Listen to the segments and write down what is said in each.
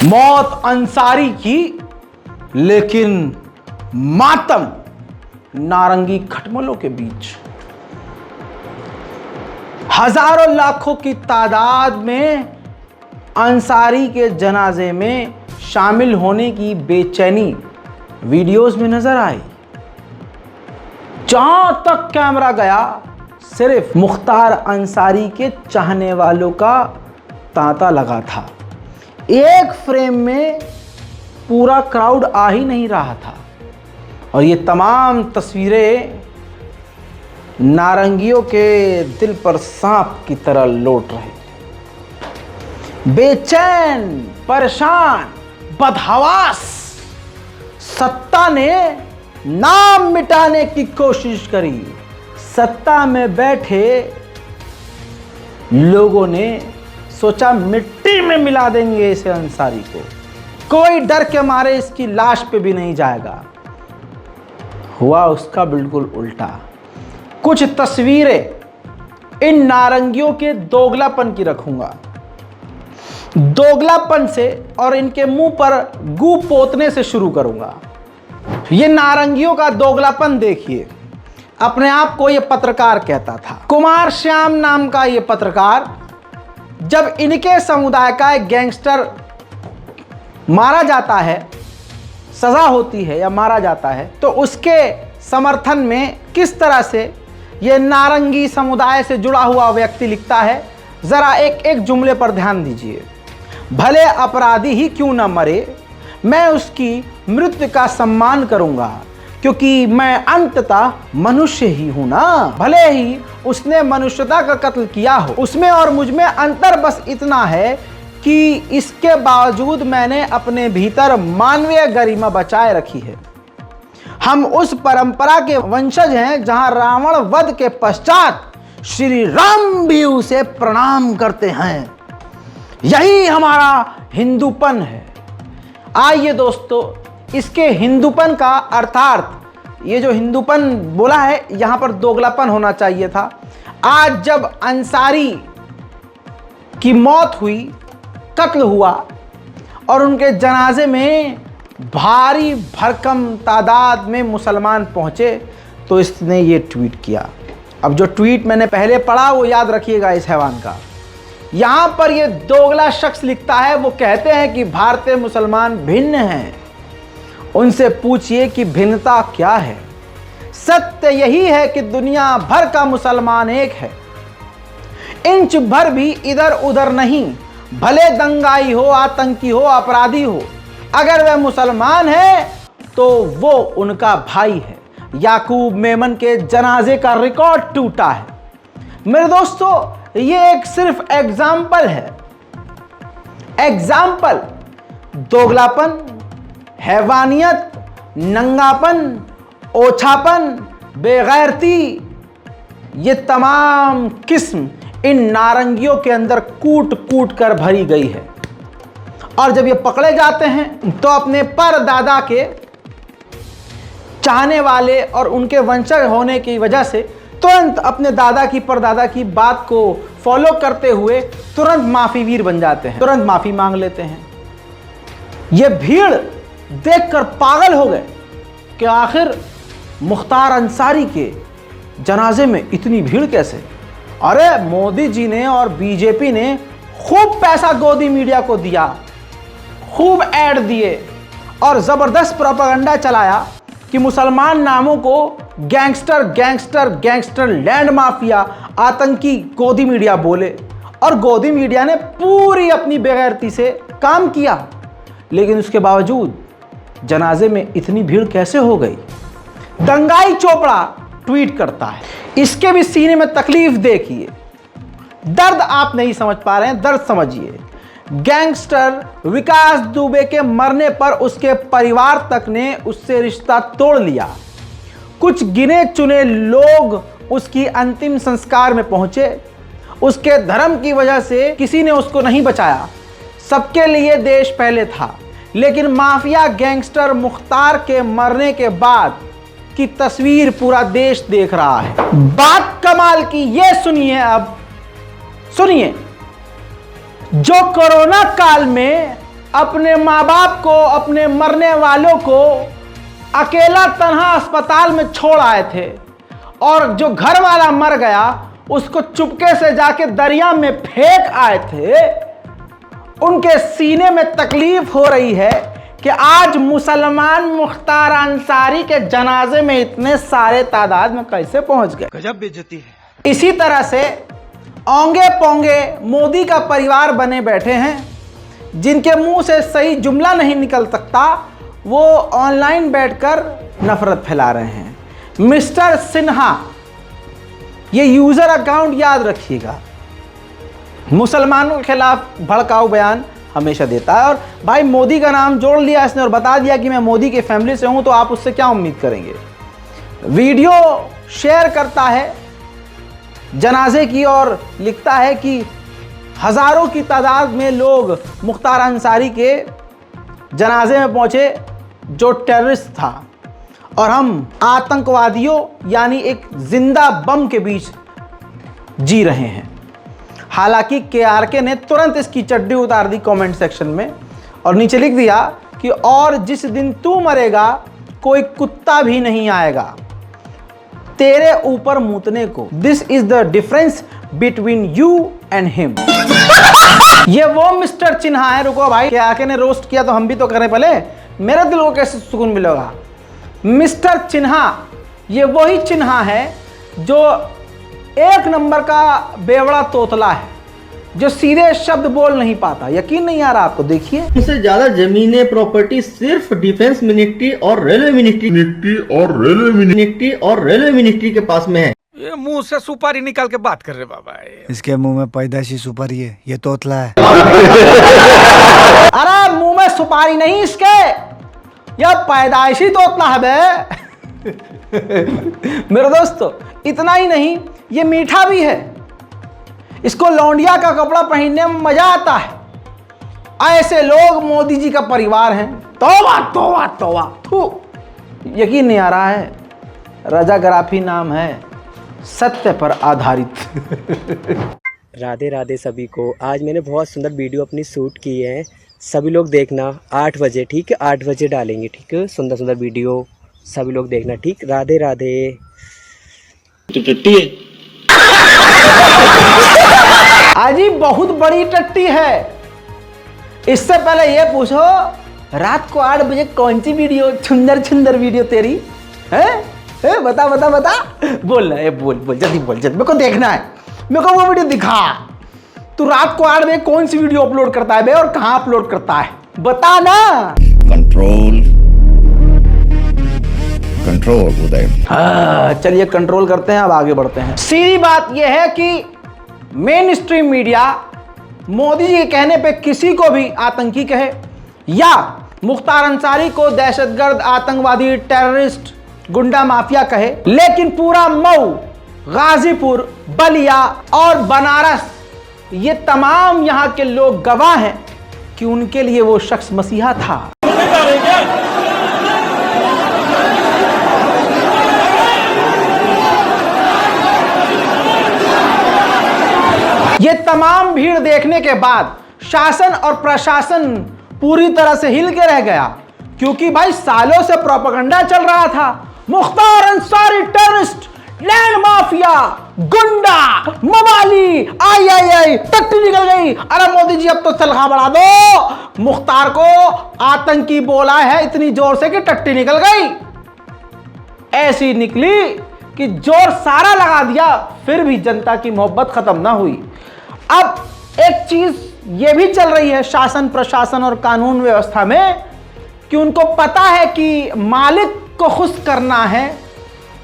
मौत अंसारी की, लेकिन मातम नारंगी खटमलों के बीच। हजारों लाखों की तादाद में अंसारी के जनाजे में शामिल होने की बेचैनी वीडियोस में नजर आई। जहां तक कैमरा गया सिर्फ मुख्तार अंसारी के चाहने वालों का तांता लगा था। एक फ्रेम में पूरा क्राउड आ ही नहीं रहा था और ये तमाम तस्वीरें नारंगियों के दिल पर सांप की तरह लौट रही। बेचैन, परेशान, बदहवास सत्ता ने नाम मिटाने की कोशिश करी। सत्ता में बैठे लोगों ने सोचा मिट्टी में मिला देंगे इसे अंसारी को, कोई डर के मारे इसकी लाश पे भी नहीं जाएगा। हुआ उसका बिल्कुल उल्टा। कुछ तस्वीरें इन नारंगियों के दोगलापन की रखूंगा, दोगलापन से और इनके मुंह पर गू पोतने से शुरू करूंगा। ये नारंगियों का दोगलापन देखिए। अपने आप को ये पत्रकार कहता था, कुमार श्याम नाम का ये पत्रकार। जब इनके समुदाय का एक गैंगस्टर मारा जाता है, सजा होती है या मारा जाता है, तो उसके समर्थन में किस तरह से ये नारंगी समुदाय से जुड़ा हुआ व्यक्ति लिखता है, जरा एक एक जुमले पर ध्यान दीजिए। भले अपराधी ही क्यों न मरे, मैं उसकी मृत्यु का सम्मान करूंगा, क्योंकि मैं अंततः मनुष्य ही हूं ना। भले ही उसने मनुष्यता का कत्ल किया हो, उसमें और मुझ में अंतर बस इतना है कि इसके बावजूद मैंने अपने भीतर मानवीय गरिमा बचाए रखी है। हम उस परंपरा के वंशज हैं जहां रावण वध के पश्चात श्री राम भी उसे प्रणाम करते हैं। यही हमारा हिंदूपन है। आइए दोस्तों, इसके हिंदूपन का अर्थार्थ, ये जो हिंदूपन बोला है यहां पर दोगलापन होना चाहिए था। आज जब अंसारी की मौत हुई, कत्ल हुआ और उनके जनाजे में भारी भरकम तादाद में मुसलमान पहुंचे, तो इसने ये ट्वीट किया। अब जो ट्वीट मैंने पहले पढ़ा वो याद रखिएगा इस हैवान का। यहां पर ये दोगला शख्स लिखता है, वो कहते हैं कि भारतीय मुसलमान भिन्न हैं। उनसे पूछिए कि भिन्नता क्या है। सत्य यही है कि दुनिया भर का मुसलमान एक है, इंच भर भी इधर उधर नहीं। भले दंगाई हो, आतंकी हो, अपराधी हो, अगर वह मुसलमान है तो वो उनका भाई है। याकूब मेमन के जनाजे का रिकॉर्ड टूटा है। मेरे दोस्तों, ये एक सिर्फ एग्जाम्पल है। एग्जाम्पल दोगलापन, हैवानियत, नंगापन, ओछापन, बेगैरती, ये तमाम किस्म इन नारंगियों के अंदर कूट कूट कर भरी गई है। और जब ये पकड़े जाते हैं तो अपने परदादा के चाहने वाले और उनके वंशज होने की वजह से तुरंत अपने दादा की परदादा की बात को फॉलो करते हुए तुरंत माफीवीर बन जाते हैं, तुरंत माफी मांग लेते हैं। ये भीड़ देखकर पागल हो गए कि आखिर मुख्तार अंसारी के जनाजे में इतनी भीड़ कैसे। अरे मोदी जी ने और बीजेपी ने खूब पैसा गोदी मीडिया को दिया, खूब ऐड दिए और जबरदस्त प्रोपेगेंडा चलाया कि मुसलमान नामों को gangster gangster gangster, land mafia, आतंकी गोदी मीडिया बोले। और गोदी मीडिया ने पूरी अपनी बेगैरती से काम किया, लेकिन उसके बावजूद जनाजे में इतनी भीड़ कैसे हो गई। दंगाई चोपड़ा ट्वीट करता है, इसके भी सीने में तकलीफ देखिए। दर्द आप नहीं समझ पा रहे हैं, दर्द समझिए। गैंगस्टर विकास दुबे के मरने पर उसके परिवार तक ने उससे रिश्ता तोड़ लिया। कुछ गिने चुने लोग उसकी अंतिम संस्कार में पहुंचे। उसके धर्म की वजह से किसी ने उसको नहीं बचाया। सबके लिए देश पहले था, लेकिन माफिया गैंगस्टर मुख्तार के मरने के बाद की तस्वीर पूरा देश देख रहा है। बात कमाल की ये सुनिए, अब सुनिए। जो कोरोना काल में अपने माँ बाप को, अपने मरने वालों को अकेला तन्हा अस्पताल में छोड़ आए थे, और जो घर वाला मर गया उसको चुपके से जाके दरिया में फेंक आए थे। उनके सीने में तकलीफ हो रही है कि आज मुसलमान मुख्तार अंसारी के जनाजे में इतने सारे तादाद में कैसे पहुंच गए। गजब बेइज्जती है। इसी तरह से औंगे पोंगे मोदी का परिवार बने बैठे हैं, जिनके मुंह से सही जुमला नहीं निकल सकता, वो ऑनलाइन बैठकर नफरत फैला रहे हैं। मिस्टर सिन्हा, ये यूजर अकाउंट याद रखिएगा, मुसलमानों के खिलाफ भड़काऊ बयान हमेशा देता है। और भाई मोदी का नाम जोड़ लिया इसने और बता दिया कि मैं मोदी की फैमिली से हूं, तो आप उससे क्या उम्मीद करेंगे। वीडियो शेयर करता है जनाजे की और लिखता है कि हजारों की तादाद में लोग मुख्तार अंसारी के जनाजे में पहुंचे जो टेररिस्ट था, और हम आतंकवादियों यानी एक जिंदा बम के बीच जी रहे हैं। हालांकि केआरके ने तुरंत इसकी चड्डी उतार दी कमेंट सेक्शन में और नीचे लिख दिया कि और जिस दिन तू मरेगा कोई कुत्ता भी नहीं आएगा तेरे ऊपर मूतने को। This is the difference between you and him. ये वो मिस्टर चिन्हा है। रुको भाई, केआरके ने रोस्ट किया तो हम भी तो करें पहले, मेरे दिल को कैसे सुकून मिलेगा। मिस्टर चिन्हा ये वही चिन्हा है जो एक नंबर का बेवड़ा तोतला है, जो सीधे शब्द बोल नहीं पाता। यकीन नहीं आ रहा आपको, देखिए। उससे ज्यादा जमीनें प्रॉपर्टी सिर्फ डिफेंस मिनिस्ट्री और रेलवे मिनिस्ट्री के पास में है। ये मुंह से सुपारी निकाल के बात कर रहे बाबा। इसके मुंह में पैदाइशी सुपारी है, ये तोतला है। अरे मुंह में सुपारी नहीं इसके, यह पैदाइशी तोतला है बे। मेरे दोस्तों, इतना ही नहीं, ये मीठा भी है। इसको लौंडिया का कपड़ा पहनने में मजा आता है। ऐसे लोग मोदी जी का परिवार हैं। तौबा तौबा तौबा, थू, यकीन नहीं आ रहा है। रजाग्राफी नाम है, सत्य पर आधारित। राधे राधे सभी को। आज मैंने बहुत सुंदर वीडियो अपनी शूट की है, सभी लोग देखना 8 बजे, ठीक है? 8 बजे डालेंगे, ठीक है? सुंदर सुंदर वीडियो सभी लोग देखना, ठीक? राधे राधे। तो टट्टी है अजी बहुत बड़ी टट्टी है। इससे पहले ये पूछो, रात को 8 बजे कौन सी वीडियो, सुंदर सुंदर वीडियो तेरी है? बता बता बता, बोल ना, बोल बोल जल्दी बोल, जल्दी, मेरे को देखना है, मेरे को वो वीडियो दिखा। तू रात को 8 बजे कौन सी वीडियो अपलोड करता है बे, और कहां अपलोड करता है, बता ना। कंट्रोल उदय। चलिए कंट्रोल करते हैं, अब आगे बढ़ते हैं। सीधी बात यह है कि main stream media Modi ji के कहने पे किसी को भी आतंकी कहे या मुख्तार अंसारी को दहशतगर्द, आतंकवादी, टेररिस्ट, गुंडा माफिया कहे, लेकिन पूरा मऊ, गाजीपुर, बलिया और बनारस, ये तमाम यहां के लोग गवाह हैं कि उनके लिए वो शख्स मसीहा था। ये तमाम भीड़ देखने के बाद शासन और प्रशासन पूरी तरह से हिल के रह गया, क्योंकि भाई सालों से प्रोपेगेंडा चल रहा था, Mukhtar Ansari terrorist, land mafia, गुंडा, मवाली, आई आई आई, टट्टी निकल गई। अरे मोदी जी अब तो तनख्वाह बढ़ा दो। मुख्तार को आतंकी बोला है इतनी जोर से कि टट्टी निकल गई। ऐसी निकली कि जोर सारा लगा दिया, फिर भी जनता की मोहब्बत खत्म ना हुई। अब एक चीज यह भी चल रही है शासन, प्रशासन और कानून व्यवस्था में कि उनको पता है कि मालिक को खुश करना है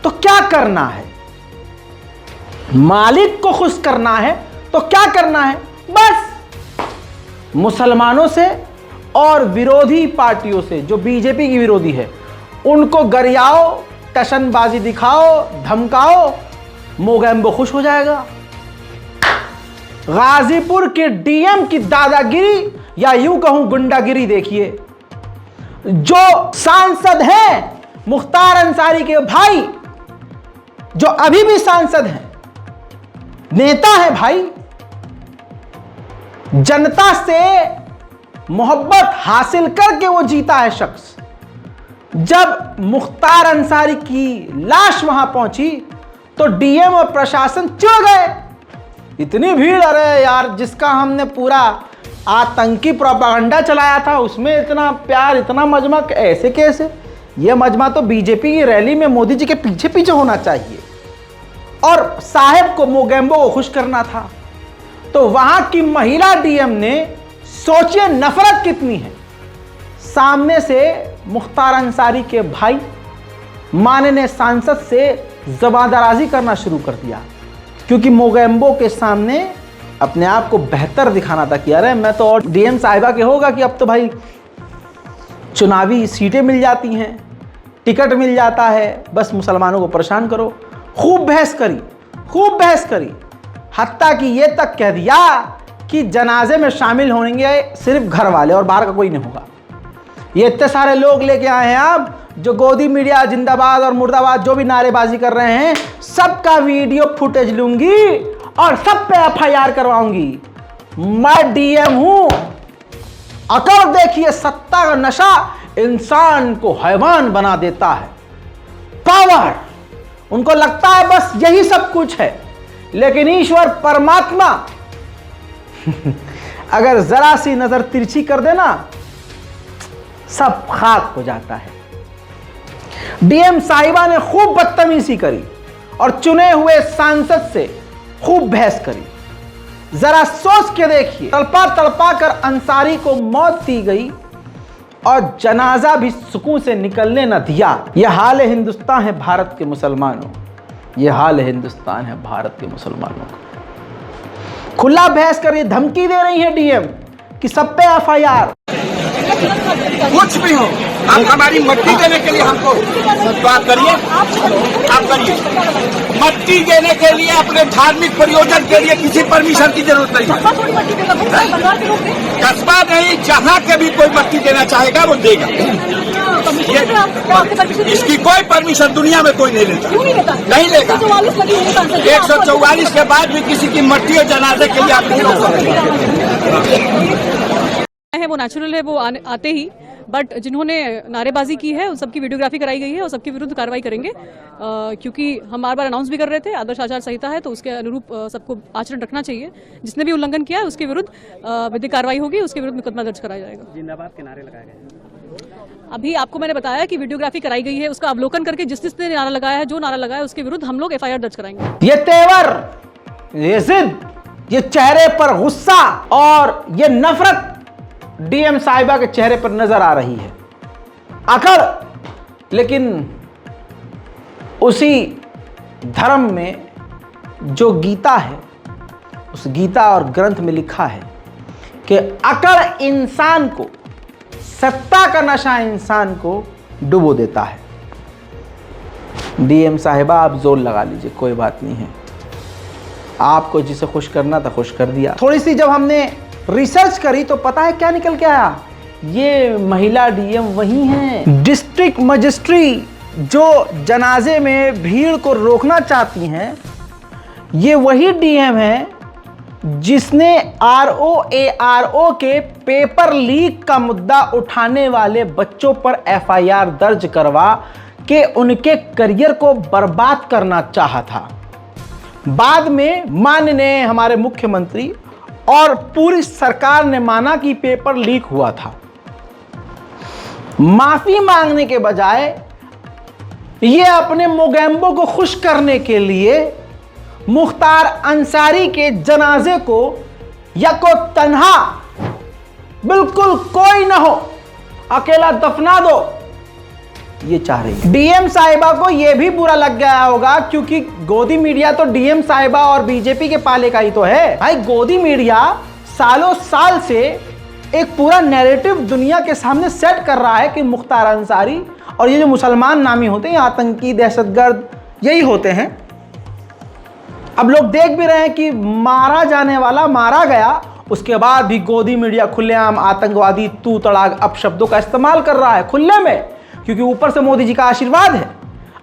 तो क्या करना है, मालिक को खुश करना है तो क्या करना है, बस मुसलमानों से और विरोधी पार्टियों से, जो बीजेपी की विरोधी है, उनको गरियाओ, टशनबाजी दिखाओ, धमकाओ, मोगैम्बो खुश हो जाएगा। गाजीपुर के डीएम की दादागिरी या यूं कहूं गुंडागिरी देखिए। जो सांसद हैं मुख्तार अंसारी के भाई, जो अभी भी सांसद हैं, नेता है भाई, जनता से मोहब्बत हासिल करके वो जीता है शख्स। जब मुख्तार अंसारी की लाश वहां पहुंची तो डीएम और प्रशासन चिढ़ गए। इतनी भीड़, अरे यार जिसका हमने पूरा आतंकी प्रोपागंडा चलाया था उसमें इतना प्यार, इतना मजमा, ऐसे कैसे? यह मजमा तो बीजेपी की रैली में मोदी जी के पीछे पीछे होना चाहिए और साहेब को, मोगेम्बो को खुश करना था। तो वहां की महिला डीएम ने, सोचिए नफरत कितनी है, सामने से मुख्तार अंसारी के भाई माननीय सांसद से जबादराजी करना शुरू कर दिया, क्योंकि मोगेम्बो के सामने अपने आप को बेहतर दिखाना था कि अरे मैं तो, और डीएम साहिबा के होगा कि अब तो भाई चुनावी सीटें मिल जाती हैं, टिकट मिल जाता है, बस मुसलमानों को परेशान करो। खूब बहस करी, खूब बहस करी, हत्ता कि ये तक कह दिया कि जनाजे में शामिल होंगे सिर्फ घर वाले और बाहर का कोई नहीं होगा। ये इतने सारे लोग लेके आए हैं आप, जो गोदी मीडिया जिंदाबाद और मुर्दाबाद जो भी नारेबाजी कर रहे हैं, सबका वीडियो फुटेज लूंगी और सब पे एफआईआर करवाऊंगी। मैं डीएम हूं। अकड़ देखिए, सत्ता का नशा इंसान को हैवान बना देता है। पावर, उनको लगता है बस यही सब कुछ है, लेकिन ईश्वर परमात्मा अगर जरा सी नजर तिरछी कर देना सब खाक हो जाता है। डीएम साहिबा ने खूब बदतमीजी करी और चुने हुए सांसद से खूब बहस करी। जरा सोच के देखिए, तड़पा तड़पा कर अंसारी को मौत दी गई और जनाजा भी सुकून से निकलने न दिया। यह हाल है हिंदुस्तान है भारत के मुसलमानों, यह हाल है हिंदुस्तान है भारत के मुसलमानों का। खुला बहस कर ये धमकी दे रही है डीएम कि सब पे एफआईआर। कुछ भी हो, आप हमारी मट्टी देने के लिए हमको बात करिए, आप करिए। मट्टी देने के लिए अपने धार्मिक प्रयोजन के लिए किसी परमिशन की जरूरत नहीं है। कस्बा नहीं, जहाँ के भी कोई मट्टी देना चाहेगा वो देगा। इसकी कोई परमिशन दुनिया में कोई नहीं लेता, नहीं लेगा। 144 के बाद भी किसी की मट्टी और जनाजे के लिए आप नहीं रोक सकते है, वो नेचुरल है, वो आते ही। बट जिन्होंने नारेबाजी की है उन सबकी वीडियोग्राफी कराई गई है और सबके विरुद्ध कार्रवाई करेंगे, क्योंकि हम बार बार अनाउंस भी कर रहे थे आदर्श आचार संहिता है तो उसके अनुरूप सबको आचरण रखना चाहिए। जिसने भी उल्लंघन किया है उसके विरुद्ध विधिक कार्रवाई होगी, उसके विरुद्ध मुकदमा दर्ज कराया जाएगा। जिंदाबाद के नारे लगाए गए। अभी आपको मैंने बताया कि वीडियोग्राफी कराई गई है, उसका अवलोकन करके जिस जिसने नारा लगाया है, जो नारा लगाया है उसके विरुद्ध हम लोग एफआईआर दर्ज कराएंगे। ये तेवर, ये जिद, ये चेहरे पर गुस्सा और ये नफरत डीएम साहिबा के चेहरे पर नजर आ रही है। अकड़, लेकिन उसी धर्म में जो गीता है, उस गीता और ग्रंथ में लिखा है कि अकड़ इंसान को, सत्ता का नशा इंसान को डुबो देता है। डीएम साहिबा आप जोर लगा लीजिए, कोई बात नहीं है, आपको जिसे खुश करना था खुश कर दिया। थोड़ी सी जब हमने रिसर्च करी तो पता है क्या निकल के आया, ये महिला डीएम वही हैं, डिस्ट्रिक्ट मजिस्ट्री जो जनाजे में भीड़ को रोकना चाहती हैं, ये वही डीएम है जिसने आरओ के पेपर लीक का मुद्दा उठाने वाले बच्चों पर एफआईआर दर्ज करवा के उनके करियर को बर्बाद करना चाहा था। बाद में माननीय हमारे मुख्यमंत्री और पूरी सरकार ने माना कि पेपर लीक हुआ था। माफी मांगने के बजाय ये अपने मोगेम्बो को खुश करने के लिए मुख्तार अंसारी के जनाजे को यको तन्हा, बिल्कुल कोई ना हो, अकेला दफना दो, ये चाह रही है। डीएम साहिबा को यह भी बुरा लग गया होगा, क्योंकि गोदी मीडिया तो डीएम साहिबा और बीजेपी के पाले का ही तो है। भाई गोदी मीडिया सालों साल से एक पूरा नैरेटिव दुनिया के सामने सेट कर रहा है कि मुख्तार अंसारी और ये जो मुसलमान नामी होते हैं, आतंकी, दहशतगर्द, यही होते हैं। अब लोग देख भी रहे हैं कि मारा जाने वाला मारा गया, उसके बाद भी गोदी मीडिया खुलेआम आतंकवादी तू तड़ाक अपशब्दों का इस्तेमाल कर रहा है खुले में, क्योंकि ऊपर से मोदी जी का आशीर्वाद है।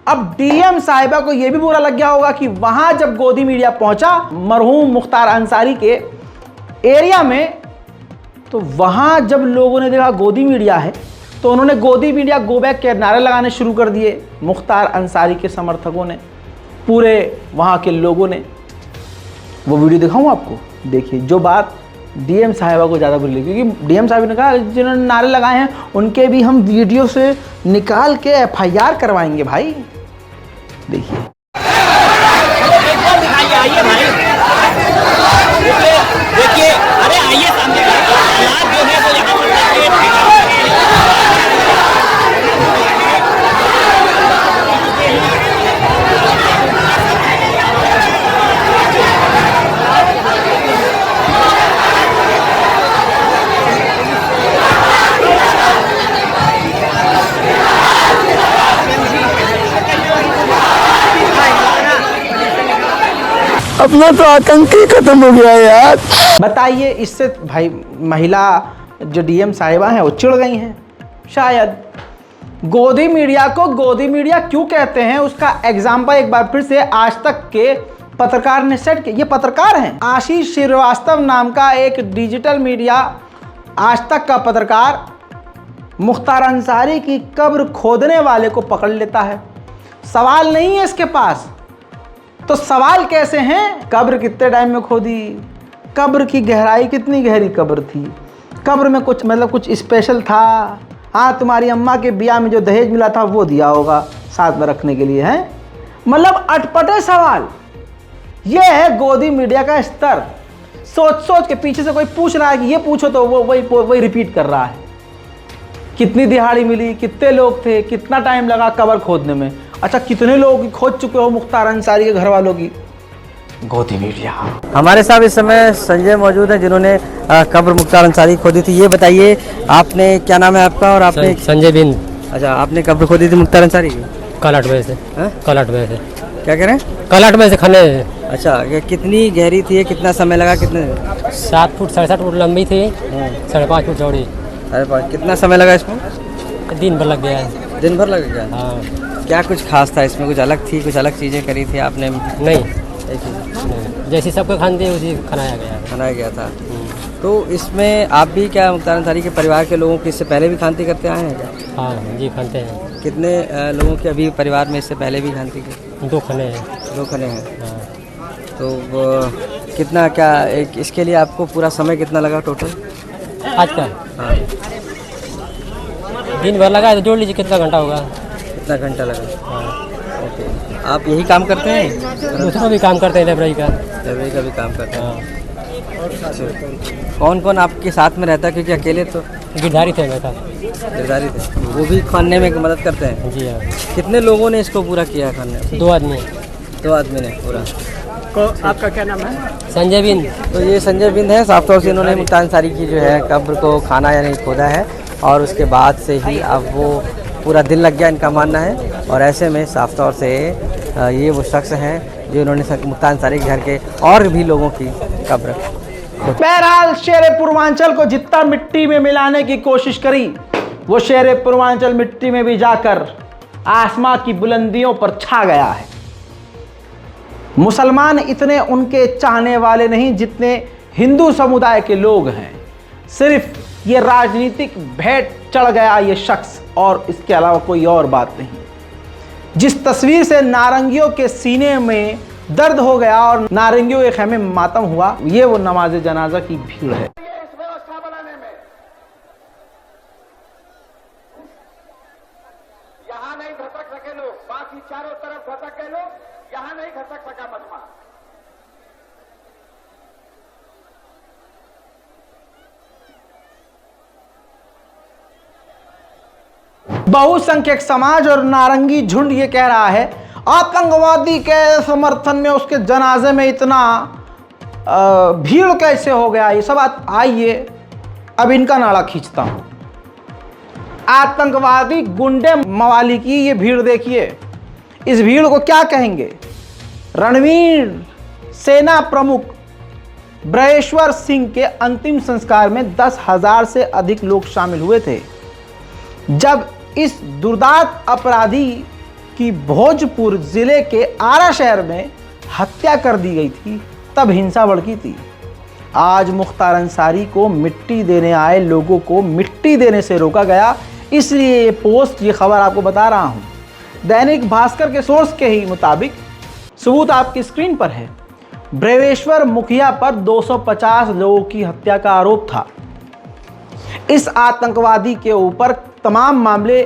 अब डीएम साहिबा को यह भी बुरा लग गया होगा कि वहां जब गोदी मीडिया पहुंचा मरहूम मुख्तार अंसारी के एरिया में, तो वहाँ जब लोगों ने देखा गोदी मीडिया है तो उन्होंने गोदी मीडिया गो बैक के नारे लगाने शुरू कर दिए। मुख्तार अंसारी के समर्थकों ने, पूरे वहाँ के लोगों ने। वो वीडियो दिखाऊँ आपको, देखिए। जो बात डीएम साहिबा को ज़्यादा बुरी लगी, क्योंकि डीएम साहिब ने कहा जिन्होंने नारे लगाए हैं उनके भी हम वीडियो से निकाल के एफआईआर करवाएंगे भाई। देखिए, आइए भाई, देखिए, अरे आइए सामने, हालात जो है वो यहाँ पर अपना तो आतंकी खत्म हो गया यार। बताइए, इससे भाई महिला जो डीएम साहिबा हैं वो चिढ़ गई हैं शायद। गोदी मीडिया को गोदी मीडिया क्यों कहते हैं उसका एग्जाम्पल एक बार फिर से आज तक के पत्रकार ने सेट किया। ये पत्रकार हैं, आशीष श्रीवास्तव नाम का एक डिजिटल मीडिया आज तक का पत्रकार मुख्तार अंसारी की कब्र खोदने वाले को पकड़ लेता है। सवाल नहीं है इसके पास, तो सवाल कैसे हैं? कब्र कितने टाइम में खोदी, कब्र की गहराई कितनी गहरी कब्र थी, कब्र में कुछ मतलब कुछ स्पेशल था। हाँ, तुम्हारी अम्मा के ब्याह में जो दहेज मिला था वो दिया होगा साथ में रखने के लिए, हैं? मतलब अटपटे सवाल। ये है गोदी मीडिया का स्तर। सोच सोच के पीछे से कोई पूछ रहा है कि ये पूछो तो वो वही रिपीट कर रहा है। कितनी दिहाड़ी मिली, कितने लोग थे, कितना टाइम लगा कब्र खोदने में। अच्छा, कितने लोगों की खोद चुके हो मुख्तार अंसारी के घर वालों की? गोदी मीडिया। हमारे साथ इस समय संजय मौजूद है जिन्होंने कब्र मुख्तार अंसारी खोदी थी। ये बताइए, आपने, क्या नाम है आपका? और आपने? संजय बिंद। अच्छा, आपने कब्र खोदी थी मुख्तार अंसारी की? कल 8 बजे से। कल 8 बजे से। क्या कह रहे हैं? कल 8 बजे से खाने। अच्छा, ये कितनी गहरी थी, कितना समय लगा? कितने? 7 फुट 7.5 फुट लंबी थी, 5.5 फुट चौड़ी। अरे, कितना समय लगा इसमें? दिन भर लग गया है। दिन भर लग गया? हाँ। क्या कुछ खास था इसमें? कुछ अलग थी, कुछ अलग चीज़ें करी थी आपने? नहीं, जैसी सबको खानते उसी खानाया गया है। खाना गया था। तो इसमें आप भी क्या मुख्तार अंसारी के परिवार के लोगों की इससे पहले भी खानती करते आए हैं क्या? हाँ जी, खानते हैं। कितने लोगों के अभी परिवार में इससे पहले भी खानती की? 2 खाने हैं। 2 खाने हैं। हाँ। तो कितना, क्या इसके लिए आपको पूरा समय कितना लगा टोटल आज का? हाँ, दिन भर लगा तो जोड़ लीजिए कितना घंटा होगा। कितना घंटा लगा? हाँ। ओके, आप यही काम करते हैं? दूसरा भी काम करते हैं, लाइब्रेरी का। लाइब्रेरी का भी काम करते हैं। हाँ। कौन कौन आपके साथ में रहता है? क्योंकि अकेले तो गिरधारी थे मेरे साथ। गिरधारी थे, वो भी खाने में मदद करते हैं? जी हाँ। कितने लोगों ने इसको पूरा किया खाने? 2 आदमी। 2 आदमी ने पूरा। आपका क्या नाम है? संजय बिंद। तो ये संजय बिंद है। साफ तौर से इन्होंने मुख्तार अंसारी की जो है कब्र को खाना यानी खोदा है, और उसके बाद से ही अब वो पूरा दिन लग गया, इनका मानना है। और ऐसे में साफ तौर से ये वो शख्स हैं जो इन्होंने मुख्तार अंसारी के घर के और भी लोगों की कब्र। बहरहाल शेर पूर्वांचल को जितना मिट्टी में मिलाने की कोशिश करी, वो शेर पूर्वांचल मिट्टी में भी जाकर आसमां की बुलंदियों पर छा गया है। मुसलमान इतने उनके चाहने वाले नहीं जितने हिंदू समुदाय के लोग हैं। सिर्फ ये राजनीतिक भेंट चढ़ गया ये शख्स, और इसके अलावा कोई और बात नहीं। जिस तस्वीर से नारंगियों के सीने में दर्द हो गया और नारंगियों के खेमे में मातम हुआ, ये वो नमाज जनाजा की भीड़ है। इस व्यवस्था बनाने में यहाँ नहीं घटक सके लोग, बाकी चारों तरफ घटक गए लोग, यहाँ नहीं घटक सका मजमा। बहुसंख्यक समाज और नारंगी झुंड ये कह रहा है आतंकवादी के समर्थन में उसके जनाजे में इतना भीड़ कैसे हो गया। ये सब आइए अब इनका नाड़ा खींचता हूं। आतंकवादी गुंडे मवाली की ये भीड़ देखिए। इस भीड़ को क्या कहेंगे? रणवीर सेना प्रमुख ब्रहेश्वर सिंह के अंतिम संस्कार में 10,000 से अधिक लोग शामिल हुए थे। जब इस दुर्दांत अपराधी की भोजपुर जिले के आरा शहर में हत्या कर दी गई थी, तब हिंसा भड़की थी। आज मुख्तार अंसारी को मिट्टी देने आए लोगों को मिट्टी देने से रोका गया, इसलिए ये पोस्ट, ये खबर आपको बता रहा हूँ। दैनिक भास्कर के सोर्स के ही मुताबिक सबूत आपकी स्क्रीन पर है। ब्रवेश्वर मुखिया पर 250 लोगों की हत्या का आरोप था। इस आतंकवादी के ऊपर तमाम मामले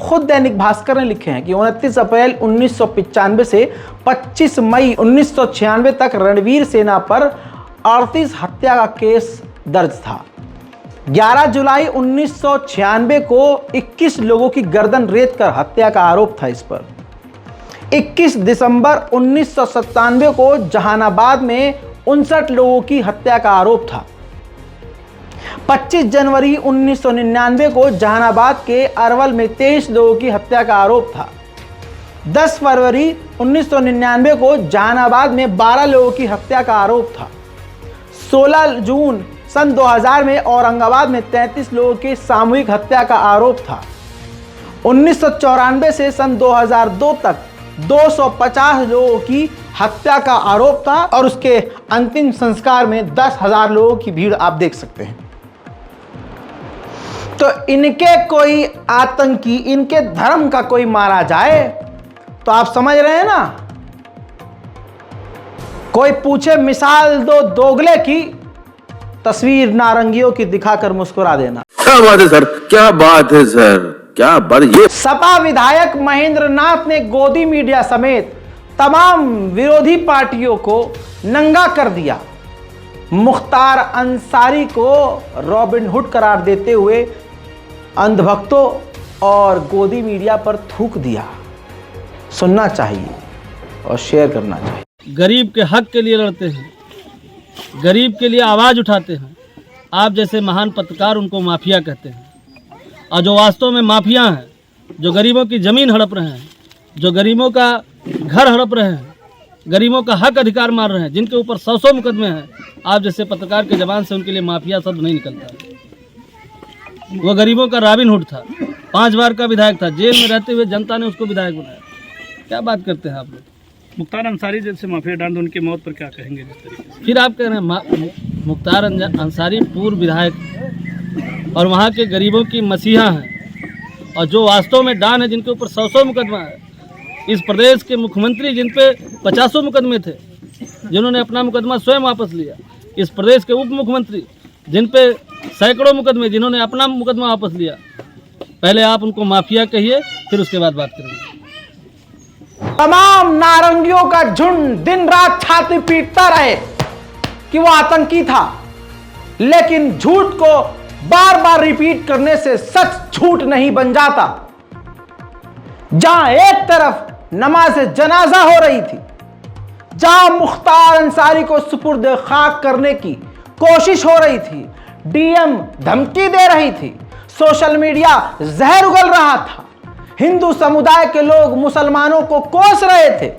खुद दैनिक भास्कर ने लिखे हैं कि 29 अप्रैल 1995 से 25 मई 1996 तक रणवीर सेना पर 38 हत्या का केस दर्ज था। 11 जुलाई 1996 को 21 लोगों की गर्दन रेत कर हत्या का आरोप था इस पर। 21 दिसंबर 1997 को जहानाबाद में 59 लोगों की हत्या का आरोप था। 25 जनवरी 1999 को जहानाबाद के अरवल में 23 लोगों की हत्या का आरोप था। 10 फरवरी 1999 को जहानाबाद में 12 लोगों की हत्या का आरोप था। 16 जून सन 2000 में औरंगाबाद में 33 लोगों की सामूहिक हत्या का आरोप था। 1994 से सन 2002 तक 250 लोगों की हत्या का आरोप था और उसके अंतिम संस्कार में 10,000 लोगों की भीड़ आप देख सकते हैं। तो इनके कोई आतंकी, इनके धर्म का कोई मारा जाए तो आप समझ रहे हैं ना। कोई पूछे मिसाल दो दोगले की, तस्वीर नारंगियों की दिखाकर मुस्कुरा देना। क्या बात है सर, क्या बात है सर, क्या बात। ये सपा विधायक महेंद्र नाथ ने गोदी मीडिया समेत तमाम विरोधी पार्टियों को नंगा कर दिया। मुख्तार अंसारी को रॉबिनहुड करार देते हुए अंधभक्तों और गोदी मीडिया पर थूक दिया। सुनना चाहिए और शेयर करना चाहिए। गरीब के हक के लिए लड़ते हैं, गरीब के लिए आवाज़ उठाते हैं। आप जैसे महान पत्रकार उनको माफिया कहते हैं, और जो वास्तव में माफिया हैं, जो गरीबों की ज़मीन हड़प रहे हैं, जो गरीबों का घर हड़प रहे हैं, गरीबों का हक अधिकार मार रहे हैं, जिनके ऊपर 100 मुकदमे हैं, आप जैसे पत्रकार के जबान से उनके लिए माफिया शब्द नहीं निकलता। वो गरीबों का रॉबिनहुड था, 5 बार का विधायक था, जेल में रहते हुए जनता ने उसको विधायक बनाया। क्या बात करते हैं आप लोग। मुख्तार अंसारी जैसे माफिया डांड, उनकी मौत पर क्या कहेंगे जिस तरीके से? फिर आप कह रहे हैं मुख्तार अंसारी पूर्व विधायक और वहाँ के गरीबों की मसीहा हैं, और जो वास्तव में डान है, जिनके ऊपर 100 मुकदमा है। इस प्रदेश के मुख्यमंत्री जिन पे 50 मुकदमे थे, जिन्होंने अपना मुकदमा स्वयं वापस लिया। इस प्रदेश के उप मुख्यमंत्री जिन पे सैकड़ों मुकदमे, जिन्होंने अपना मुकदमा वापस लिया। पहले आप उनको माफिया कहिए, फिर उसके बाद बात करेंगे। तमाम नारंगियों का झुंड दिन रात छाती पीटता रहे कि वो आतंकी था, लेकिन झूठ को बार बार रिपीट करने से सच झूठ नहीं बन जाता। जहां एक तरफ नमाज जनाजा हो रही थी, जहां मुख्तार अंसारी को सुपुर्द खाक करने की कोशिश हो रही थी, डीएम धमकी दे रही थी, सोशल मीडिया जहर उगल रहा था, हिंदू समुदाय के लोग मुसलमानों को कोस रहे थे,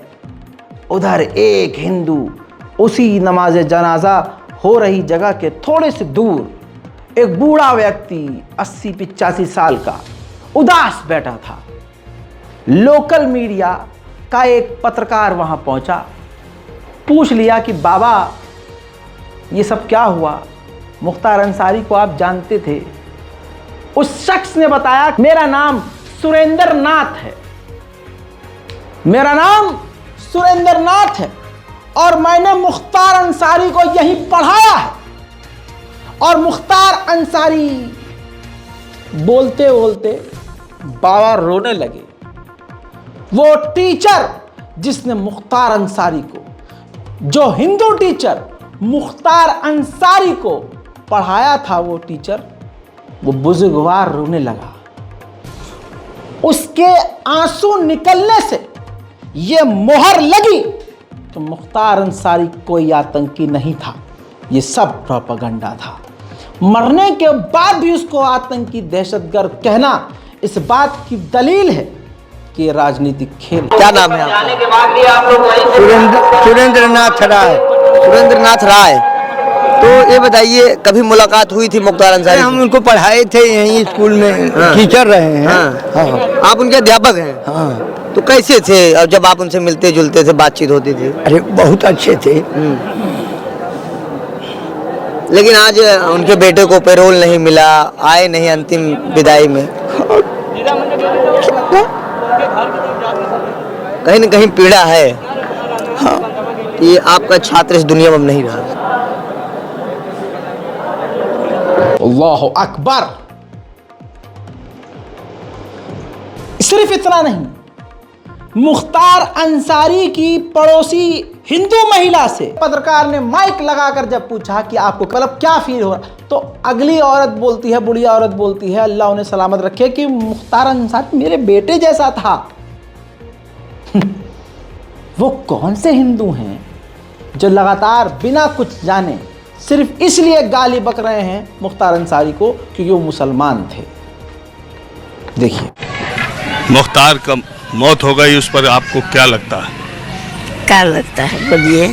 उधर एक हिंदू उसी नमाज जनाजा हो रही जगह के थोड़े से दूर एक बूढ़ा व्यक्ति 80-85 साल का उदास बैठा था। लोकल मीडिया का एक पत्रकार वहां पहुंचा, पूछ लिया कि बाबा ये सब क्या हुआ, मुख्तार अंसारी को आप जानते थे? उस शख्स ने बताया, मेरा नाम सुरेंद्र नाथ है, मेरा नाम सुरेंद्र नाथ है और मैंने मुख्तार अंसारी को यहीं पढ़ाया है। और मुख्तार अंसारी बोलते बोलते बाबा रोने लगे। वो टीचर जिसने मुख्तार अंसारी को, जो हिंदू टीचर मुख्तार अंसारी को पढ़ाया था, वो टीचर, वो बुजुर्गवार रोने लगा। उसके आंसू निकलने से ये मोहर लगी तो मुख्तार अंसारी कोई आतंकी नहीं था, ये सब प्रोपेगेंडा था। मरने के बाद भी उसको आतंकी, दहशतगर्द कहना इस बात की दलील है कि ये राजनीतिक खेल। क्या नाम है आपका? सुरेंद्र नाथ राय। सुरेंद्र नाथ राय। तो ये बताइए, कभी मुलाकात हुई थी मुख्तार अंसारी? हम उनको पढ़ाए थे यहीं स्कूल में, टीचर रहे हैं। हाँ। आप उनके अध्यापक हैं? हाँ। तो कैसे थे और जब आप उनसे मिलते जुलते थे, बातचीत होती थी? अरे बहुत अच्छे थे। लेकिन आज उनके बेटे को पैरोल नहीं मिला, आए नहीं अंतिम विदाई में। कहीं न कहीं पीड़ा है। हाँ, ये आपका छात्र इस दुनिया में अब नहीं रहा। अल्लाह अकबर। सिर्फ इतना नहीं, मुख्तार अंसारी की पड़ोसी हिंदू महिला से पत्रकार ने माइक लगाकर जब पूछा कि आपको मतलब क्या फील हो रहा, तो अगली औरत बोलती है, बुढ़िया औरत बोलती है, अल्लाह उन्हें सलामत रखे, कि मुख्तार अंसारी मेरे बेटे जैसा था। वो कौन से हिंदू हैं जो लगातार बिना कुछ जाने सिर्फ इसलिए गाली बक रहे हैं मुख्तार अंसारी को क्योंकि वो मुसलमान थे। देखिए, मुख्तार का मौत हो गई, उस पर आपको क्या लगता है? क्या लगता है बोलिए,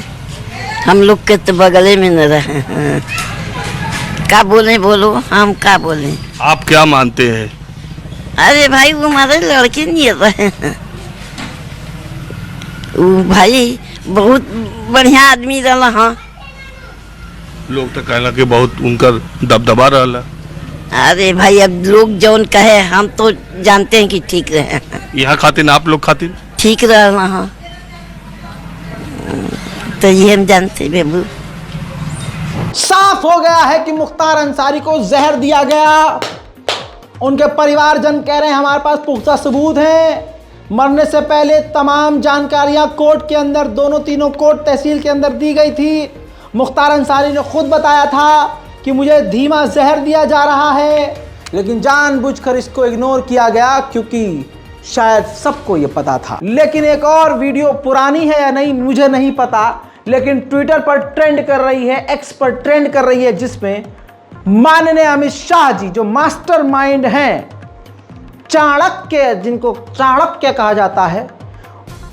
हम लोग के तो बगले में न रहे हैं, क्या बोले बोलो, हम क्या बोले। आप क्या मानते हैं? अरे भाई वो हमारे लड़के नहीं रहे हैं, वो भाई बहुत बढ़िया आदमी रहा। हाँ, लोग तो कहला कि बहुत उनका दबदबा रहा। अरे भाई अब लोग जौन कहे हम तो जानते हैं कि ठीक रहे, यहाँ खातिर आप लोग खातिर ठीक रहा। हाँ, तो ये हम जानते बाबू। साफ हो गया है कि मुख्तार अंसारी को जहर दिया गया। उनके परिवारजन कह रहे हैं हमारे पास पुख्ता सबूत हैं। मरने से पहले तमाम जानकारियां कोर्ट के अंदर, दोनों तीनों कोर्ट तहसील के अंदर दी गई थी। मुख्तार अंसारी ने खुद बताया था कि मुझे धीमा जहर दिया जा रहा है, लेकिन जानबूझकर इसको इग्नोर किया गया क्योंकि शायद सबको ये पता था। लेकिन एक और वीडियो पुरानी है या नहीं मुझे नहीं पता, लेकिन ट्विटर पर ट्रेंड कर रही है, एक्स पर ट्रेंड कर रही है, जिसमें माननीय अमित शाह जी जो मास्टरमाइंड हैं, चाणक्य, जिनको चाणक्य कहा जाता है,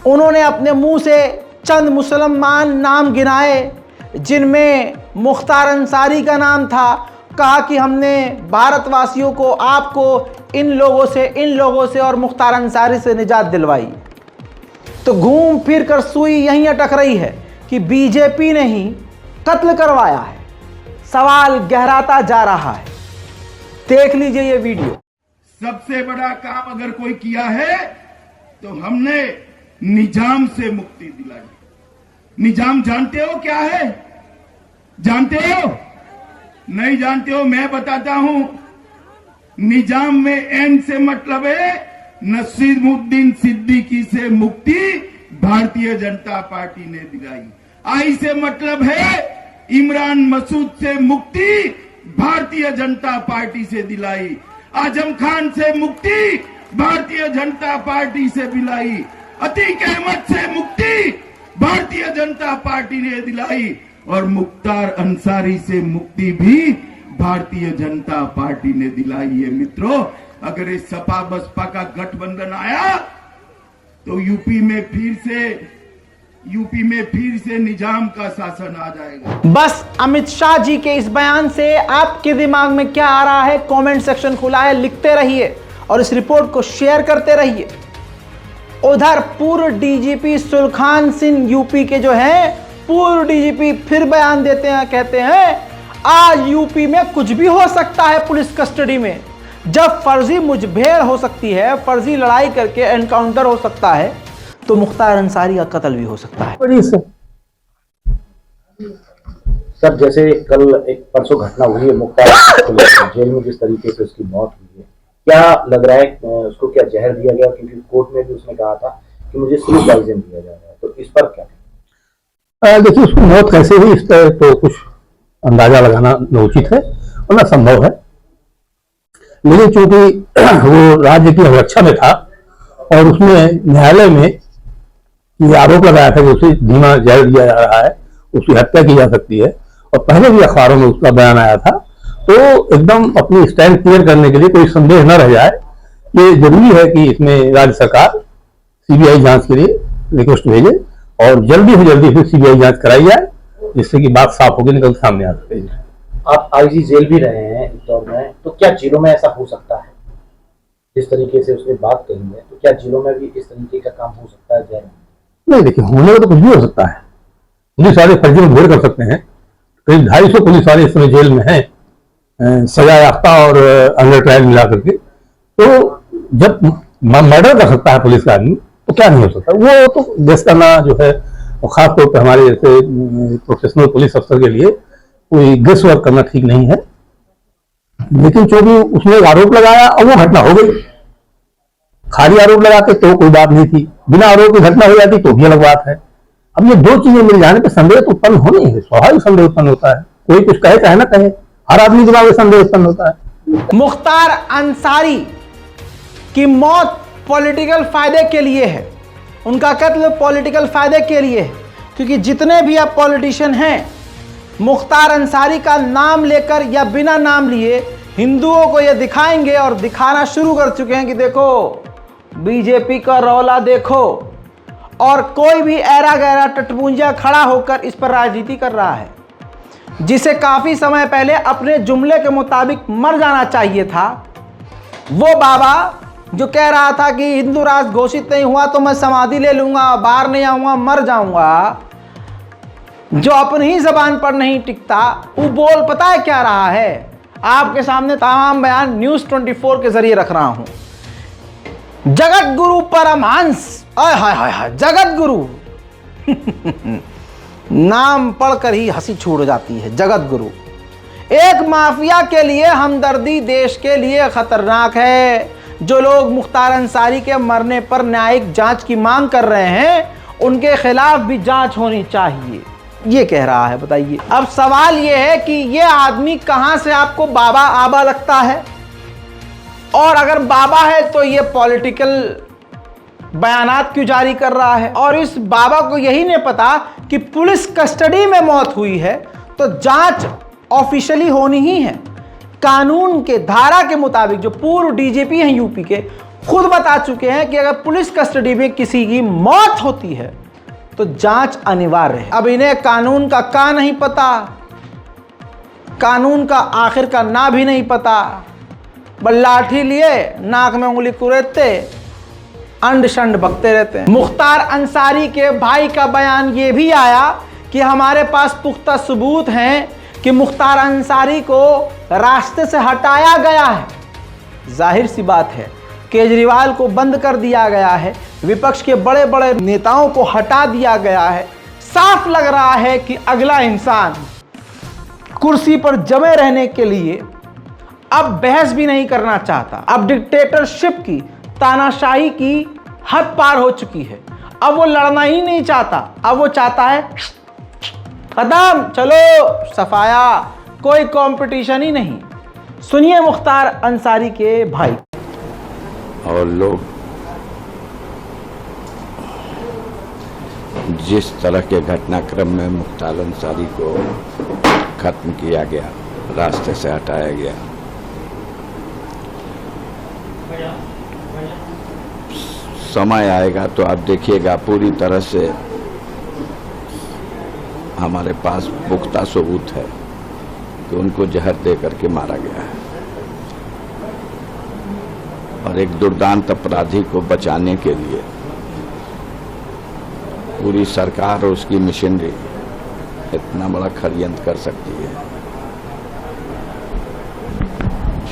उन्होंने अपने मुंह से चंद मुसलमान नाम गिनाए जिनमें मुख्तार अंसारी का नाम था। कहा कि हमने भारतवासियों को, आपको इन लोगों से और मुख्तार अंसारी से निजात दिलवाई। तो घूम फिर कर सुई यहीं अटक रही है कि बीजेपी ने ही कत्ल करवाया है। सवाल गहराता जा रहा है। देख लीजिए ये वीडियो। सबसे बड़ा काम अगर कोई किया है तो हमने निजाम से मुक्ति दिलाई। निजाम जानते हो क्या है? जानते हो? नहीं जानते हो? मैं बताता हूं। निजाम में एन से मतलब है नसीरुद्दीन सिद्दीकी से मुक्ति भारतीय जनता पार्टी ने दिलाई। आई से मतलब है इमरान मसूद से मुक्ति भारतीय जनता पार्टी से दिलाई। आजम खान से मुक्ति भारतीय जनता पार्टी से दिलाई। अतीक अहमद से मुक्ति भारतीय जनता पार्टी ने दिलाई। और मुख्तार अंसारी से मुक्ति भी भारतीय जनता पार्टी ने दिलाई है। मित्रों, अगर इस सपा बसपा का गठबंधन आया तो यूपी में फिर से निजाम का शासन आ जाएगा। बस अमित शाह जी के इस बयान से आपके दिमाग में क्या आ रहा है? कमेंट सेक्शन खुला है, लिखते रहिए और इस रिपोर्ट को शेयर करते रहिए। उधर पूर्व डीजीपी सुलखान सिंह यूपी के जो हैं, पूर्व डीजीपी फिर बयान देते हैं, कहते हैं आज यूपी में कुछ भी हो सकता है। पुलिस कस्टडी में जब फर्जी मुठभेड़ हो सकती है, फर्जी लड़ाई करके एनकाउंटर हो सकता है, तो मुख्तार अंसारी का कत्ल भी हो सकता है। सर, जैसे कल एक परसों घटना हुई है मुख्तार जेल में, जिस तरीके से उसकी मौत हुई है, क्या लग रहा है उसको क्या जहर दिया गया? क्योंकि कोर्ट में भी उसने कहा था कि मुझे स्लीप पॉइजन दिया जा रहा है, तो इस पर क्या? देखिए, उसकी मौत कैसे हुई इस पर तो कुछ अंदाजा लगाना न उचित है और न संभव है, लेकिन चूंकि वो राज्य की सुरक्षा में था और उसने न्यायालय में ये आरोप लगाया था कि उसे धीमा जहर दिया जा रहा है, उसकी हत्या की जा सकती है, और पहले भी अखबारों में उसका बयान आया था, तो एकदम अपनी स्टैंड क्लियर करने के लिए, कोई संदेह न रह जाए, ये जरूरी है कि इसमें राज्य सरकार सीबीआई जांच के लिए रिक्वेस्ट भेजे और जल्दी से जल्दी फिर सीबीआई जांच कराई जाए, जिससे कि बात साफ होगी, निकल सामने आ सकती है। आप आईजी जेल भी रहे हैं इस दौर में, तो क्या जिलों में ऐसा हो सकता है? जिस तरीके से उसने बात कही है, तो क्या जिलों में भी इस तरीके का काम हो सकता है? जेल नहीं, देखिए, होने का तो कुछ भी हो सकता है। मुझे सारे फर्जी मुठभेड़ कर सकते हैं, करीब 250 पुलिस वाले इस समय जेल में हैं, सजा याफ्ता और अंडर ट्रायल मिला करके। तो जब मर्डर कर सकता है पुलिस का आदमी तो क्या नहीं हो सकता। वो तो गेस करना जो है, और खासतौर पर हमारे जैसे प्रोफेशनल पुलिस अफसर के लिए कोई गेस वर्क करना ठीक नहीं है। लेकिन जो भी उसने आरोप लगाया और वो घटना हो गई, खाली आरोप लगाते तो कोई बात नहीं थी, बिना आरोप की घटना हो जाती तो भी अलग बात है। अब ये दो चीजें मिल जाने पर संदेह तो उत्पन्न होने ही है, स्वाभाविक संदेह उत्पन्न होता है। कोई कुछ कहे चाहे ना कहे, हर आदमी दिमाग में संदेह उत्पन्न होता है। मुख्तार अंसारी की मौत पॉलिटिकल फायदे के लिए है, उनका कत्ल पॉलिटिकल फायदे के लिए है, क्योंकि जितने भी अब पॉलिटिशियन हैं मुख्तार अंसारी का नाम लेकर या बिना नाम लिए हिंदुओं को ये दिखाएंगे और दिखाना शुरू कर चुके हैं कि देखो बीजेपी का रौला देखो, और कोई भी ऐरा गैरा टटपुंजा खड़ा होकर इस पर राजनीति कर रहा है, जिसे काफी समय पहले अपने जुमले के मुताबिक मर जाना चाहिए था। वो बाबा जो कह रहा था कि हिंदू राष्ट्र घोषित नहीं हुआ तो मैं समाधि ले लूंगा, बाहर नहीं आऊंगा, मर जाऊंगा, जो अपनी ही जबान पर नहीं टिकता, वो बोल पता है क्या रहा है? आपके सामने तमाम बयान न्यूज़ 24 के जरिए रख रहा हूं। जगत गुरु परमहंस, आय हाय हाय हाय, जगत गुरु नाम पढ़कर ही हंसी छूट जाती है। जगत गुरु एक माफिया के लिए हमदर्दी देश के लिए खतरनाक है। जो लोग मुख्तार अंसारी के मरने पर न्यायिक जांच की मांग कर रहे हैं उनके खिलाफ भी जांच होनी चाहिए, ये कह रहा है। बताइए, अब सवाल ये है कि ये आदमी कहां से आपको बाबा आबा लगता है, और अगर बाबा है तो ये पॉलिटिकल बयानात क्यों जारी कर रहा है? और इस बाबा को यही नहीं पता कि पुलिस कस्टडी में मौत हुई है तो जांच ऑफिशियली होनी ही है। कानून के धारा के मुताबिक जो पूर्व डीजीपी हैं यूपी के खुद बता चुके हैं कि अगर पुलिस कस्टडी में किसी की मौत होती है तो जांच अनिवार्य है। अब इन्हें कानून का नहीं पता, कानून का आखिर का ना भी नहीं पता, बस लाठी लिए नाक में उंगली कुरेदते अंड शंड बकते रहते हैं। मुख्तार अंसारी के भाई का बयान ये भी आया कि हमारे पास पुख्ता सबूत हैं कि मुख्तार अंसारी को रास्ते से हटाया गया है। जाहिर सी बात है, केजरीवाल को बंद कर दिया गया है, विपक्ष के बड़े बड़े नेताओं को हटा दिया गया है। साफ लग रहा है कि अगला इंसान कुर्सी पर जमे रहने के लिए अब बहस भी नहीं करना चाहता। अब डिक्टेटरशिप की, तानाशाही की हद पार हो चुकी है। अब वो लड़ना ही नहीं चाहता, अब वो चाहता है खत्म, चलो सफाया, कोई कंपटीशन ही नहीं। सुनिए मुख्तार अंसारी के भाई। और लोग जिस तरह के घटनाक्रम में मुख्तार अंसारी को खत्म किया गया, रास्ते से हटाया गया, समय आएगा तो आप देखिएगा पूरी तरह से हमारे पास पुख्ता सबूत है कि उनको जहर दे करके मारा गया है। और एक दुर्दांत अपराधी को बचाने के लिए पूरी सरकार और उसकी मशीनरी इतना बड़ा षड्यंत्र कर सकती है,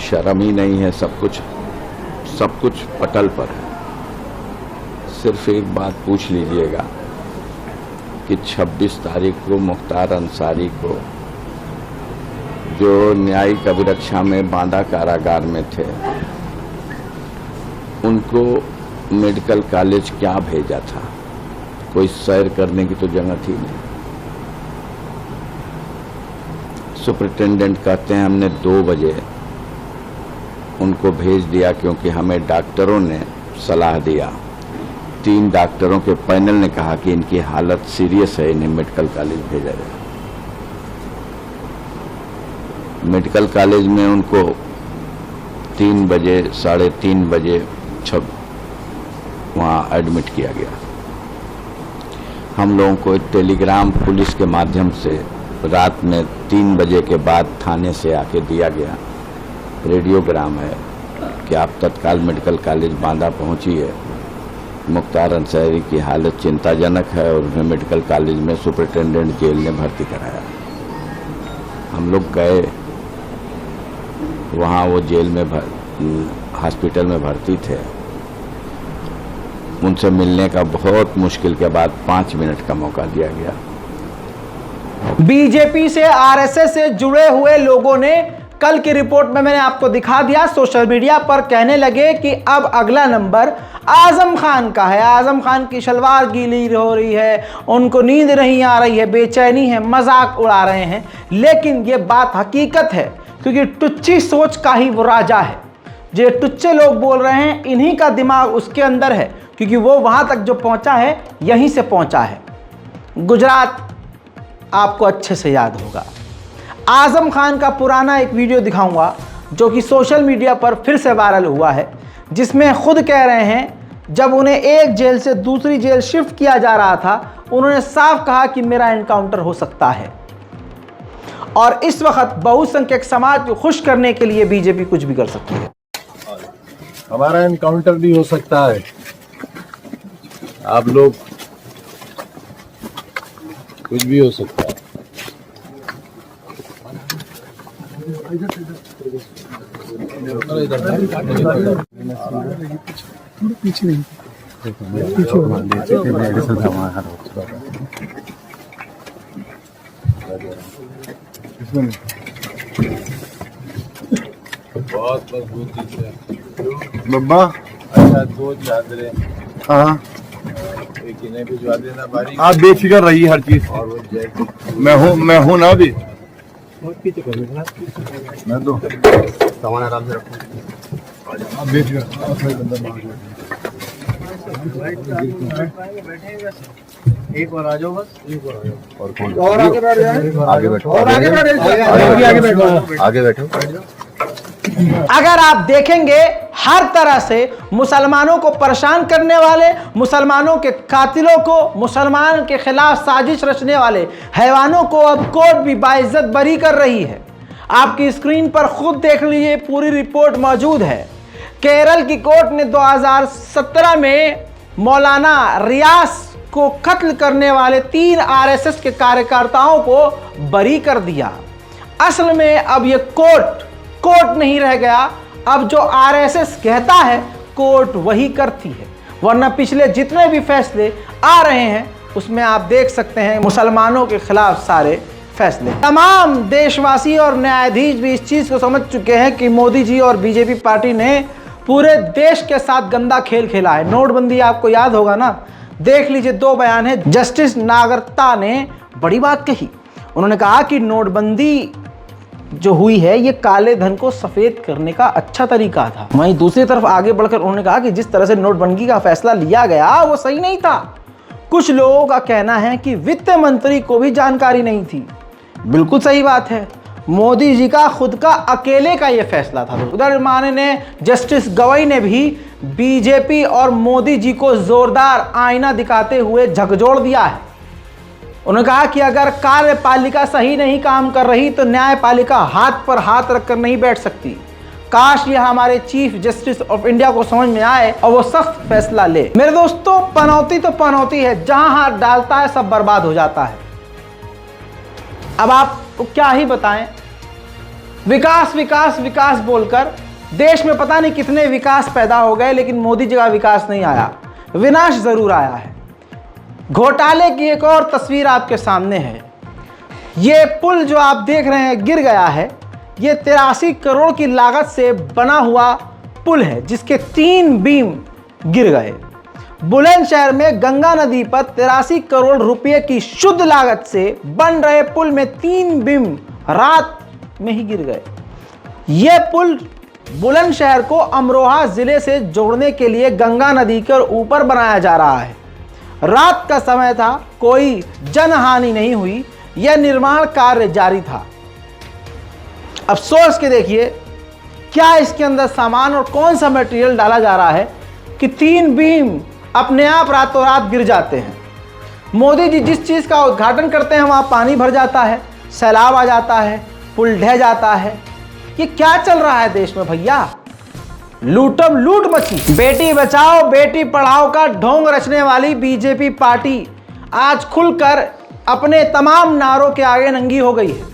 शर्म ही नहीं है। सब कुछ पटल पर है। सिर्फ एक बात पूछ लीजिएगा कि 26 तारीख को मुख्तार अंसारी को, जो न्यायिक अभिरक्षा में बांदा कारागार में थे, उनको मेडिकल कॉलेज क्या भेजा था? कोई सैर करने की तो जगह थी नहीं। सुपरिटेंडेंट कहते हैं हमने 2 बजे उनको भेज दिया क्योंकि हमें डॉक्टरों ने सलाह दिया। 3 डॉक्टरों के पैनल ने कहा कि इनकी हालत सीरियस है, इन्हें मेडिकल कॉलेज भेजा जाए। मेडिकल कॉलेज में उनको 3 बजे 3:30 बजे वहाँ एडमिट किया गया। हम लोगों को एक टेलीग्राम पुलिस के माध्यम से रात में 3 बजे के बाद थाने से आके दिया गया, रेडियोग्राम है कि आप तत्काल मेडिकल कॉलेज बांदा पहुँचिए, मुख्तार अंसारी की हालत चिंताजनक है और उन्हें मेडिकल कॉलेज में सुपरिटेंडेंट जेल ने भर्ती कराया। हम लोग गए वहाँ, वो जेल में हॉस्पिटल में भर्ती थे। उनसे मिलने का बहुत मुश्किल के बाद 5 मिनट का मौका दिया गया। बीजेपी से, आरएसएस से जुड़े हुए लोगों ने कल की रिपोर्ट में मैंने आपको दिखा दिया, सोशल मीडिया पर कहने लगे कि अब अगला नंबर आजम खान का है। आजम खान की शलवार गीली हो रही है, उनको नींद नहीं आ रही है, बेचैनी है, मजाक उड़ा रहे हैं। लेकिन ये बात हकीकत है, क्योंकि टुच्ची सोच का ही वो राजा है। जो टुच्चे लोग बोल रहे हैं, इन्हीं का दिमाग उसके अंदर है, क्योंकि वो वहां तक जो पहुंचा है यहीं से पहुंचा है। गुजरात आपको अच्छे से याद होगा। आजम खान का पुराना एक वीडियो दिखाऊंगा जो कि सोशल मीडिया पर फिर से वायरल हुआ है, जिसमें खुद कह रहे हैं जब उन्हें एक जेल से दूसरी जेल शिफ्ट किया जा रहा था, उन्होंने साफ कहा कि मेरा एनकाउंटर हो सकता है। और इस वक्त बहुसंख्यक समाज को खुश करने के लिए बीजेपी कुछ भी कर सकती है। हमारा एनकाउंटर भी हो सकता है। आप लोग, कुछ भी हो सकता है। पीछे नहीं, बहुत मजबूत चीज है बब्बा। अच्छा बहुत याद रहे। हाँ, एक इन्हें भिजवा देना बारी। आप बेफिक्र रहिए हर चीज। मैं हूँ ना अभी। मैं तो सामान आराम से रखो। आप बेफिक्र, एक बार आ जाओ बस, एक बार आ जाओ। और कौन? और आगे बैठ जाओ, आगे बैठो, आगे बैठो। अगर आप देखेंगे, हर तरह से मुसलमानों को परेशान करने वाले, मुसलमानों के कातिलों को, मुसलमान के खिलाफ साजिश रचने वाले हैवानों को अब कोर्ट भी बाइज्जत बरी कर रही है। आपकी स्क्रीन पर खुद देख लीजिए, पूरी रिपोर्ट मौजूद है। केरल की कोर्ट ने 2017 में मौलाना रियास को कत्ल करने वाले 3 आरएसएस के कार्यकर्ताओं को बरी कर दिया। असल में अब यह कोर्ट नहीं रह गया, अब जो आरएसएस कहता है कोर्ट वही करती है। वरना पिछले जितने भी फैसले आ रहे हैं उसमें आप देख सकते हैं मुसलमानों के खिलाफ सारे फैसले। तमाम देशवासी और न्यायाधीश भी इस चीज को समझ चुके हैं कि मोदी जी और बीजेपी पार्टी ने पूरे देश के साथ गंदा खेल खेला है। नोटबंदी आपको याद होगा ना, देख लीजिए 2 बयान है। जस्टिस नागरता ने बड़ी बात कही, उन्होंने कहा कि नोटबंदी जो हुई है ये काले धन को सफेद करने का अच्छा तरीका था। वहीं दूसरी तरफ आगे बढ़कर उन्होंने कहा कि जिस तरह से नोटबंदी का फैसला लिया गया वो सही नहीं था। कुछ लोगों का कहना है कि वित्त मंत्री को भी जानकारी नहीं थी। बिल्कुल सही बात है, मोदी जी का खुद का अकेले का ये फैसला था। उधर माननीय जस्टिस गवई ने भी बीजेपी और मोदी जी को जोरदार आईना दिखाते हुए झकझोर दिया है। उन्होंने कहा कि अगर कार्यपालिका सही नहीं काम कर रही तो न्यायपालिका हाथ पर हाथ रखकर नहीं बैठ सकती। काश ये हमारे चीफ जस्टिस ऑफ इंडिया को समझ में आए और वो सख्त फैसला ले। मेरे दोस्तों, पनौती तो पनौती है, जहां हाथ डालता है सब बर्बाद हो जाता है। अब आपको क्या ही बताएं, विकास विकास विकास बोलकर देश में पता नहीं कितने विकास पैदा हो गए, लेकिन मोदी जी का विकास नहीं आया, विनाश जरूर आया है। घोटाले की एक और तस्वीर आपके सामने है। ये पुल जो आप देख रहे हैं गिर गया है, ये 83 करोड़ की लागत से बना हुआ पुल है, जिसके 3 बीम गिर गए। बुलंदशहर में गंगा नदी पर 83 करोड़ रुपए की शुद्ध लागत से बन रहे पुल में 3 बीम रात में ही गिर गए। यह पुल बुलंदशहर को अमरोहा जिले से जोड़ने के लिए गंगा नदी के ऊपर बनाया जा रहा है। रात का समय था, कोई जनहानि नहीं हुई, यह निर्माण कार्य जारी था। अब सोच के देखिए क्या इसके अंदर सामान और कौन सा मटेरियल डाला जा रहा है कि 3 बीम अपने आप रातों रात गिर जाते हैं। मोदी जी जिस चीज़ का उद्घाटन करते हैं वहाँ पानी भर जाता है, सैलाब आ जाता है, पुल ढह जाता है। ये क्या चल रहा है देश में भैया? लूटम लूट मची। बेटी बचाओ बेटी पढ़ाओ का ढोंग रचने वाली बीजेपी पार्टी आज खुलकर अपने तमाम नारों के आगे नंगी हो गई है।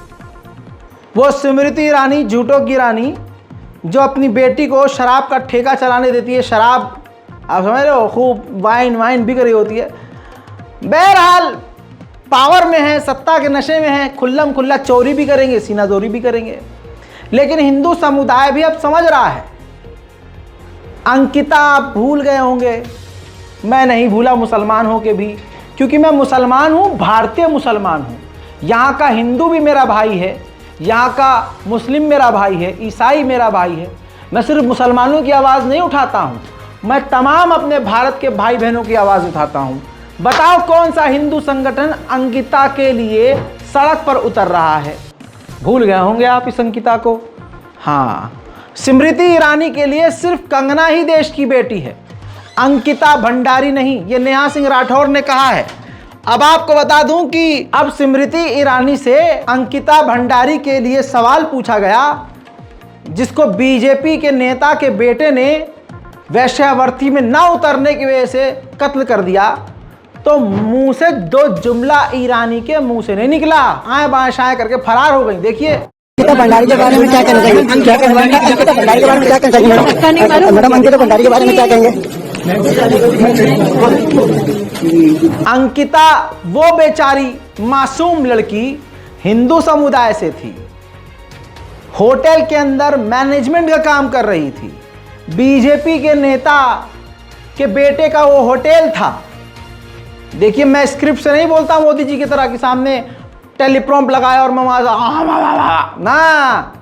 वो स्मृति ईरानी, झूठों की रानी, जो अपनी बेटी को शराब का ठेका चलाने देती है। शराब आप समझ रहे हो, खूब वाइन बिक रही होती है। बहरहाल पावर में है, सत्ता के नशे में है, खुल्लम खुल्ला चोरी भी करेंगे, सीनाजोरी भी करेंगे। लेकिन हिंदू समुदाय भी अब समझ रहा है। अंकिता आप भूल गए होंगे, मैं नहीं भूला मुसलमान हो के भी, क्योंकि मैं मुसलमान हूँ, भारतीय मुसलमान हूँ। यहाँ का हिंदू भी मेरा भाई है, यहाँ का मुस्लिम मेरा भाई है, ईसाई मेरा भाई है। मैं सिर्फ मुसलमानों की आवाज़ नहीं उठाता हूँ, मैं तमाम अपने भारत के भाई बहनों की आवाज़ उठाता हूँ। बताओ कौन सा हिंदू संगठन अंकिता के लिए सड़क पर उतर रहा है? भूल गए होंगे आप इस अंकिता को। हाँ, स्मृति ईरानी के लिए सिर्फ कंगना ही देश की बेटी है, अंकिता भंडारी नहीं। ये नेहा सिंह राठौर ने कहा है। अब आपको बता दूं कि अब स्मृति ईरानी से अंकिता भंडारी के लिए सवाल पूछा गया, जिसको बीजेपी के नेता के बेटे ने वैश्यावृत्ति में ना उतरने की वजह से कत्ल कर दिया, तो मुंह से दो जुमला ईरानी के मुंह से नहीं निकला, आए बाएं शाएं करके फरार हो गई। देखिए अंकिता भंडारी के बारे में क्या कहना चाहिए? अंकिता भंडारी के बारे में क्या कहना चाहिए मैडम? अंकिता भंडारी के बारे में क्या कहेंगे? अंकिता वो बेचारी मासूम लड़की हिंदू समुदाय से थी, होटल के अंदर मैनेजमेंट का काम कर रही थी, बीजेपी के नेता के बेटे का वो होटल था। देखिए मैं स्क्रिप्ट से नहीं बोलता मोदी जी की तरह कि सामने टेलीप्रॉम्प्ट लगाया और मैं ना,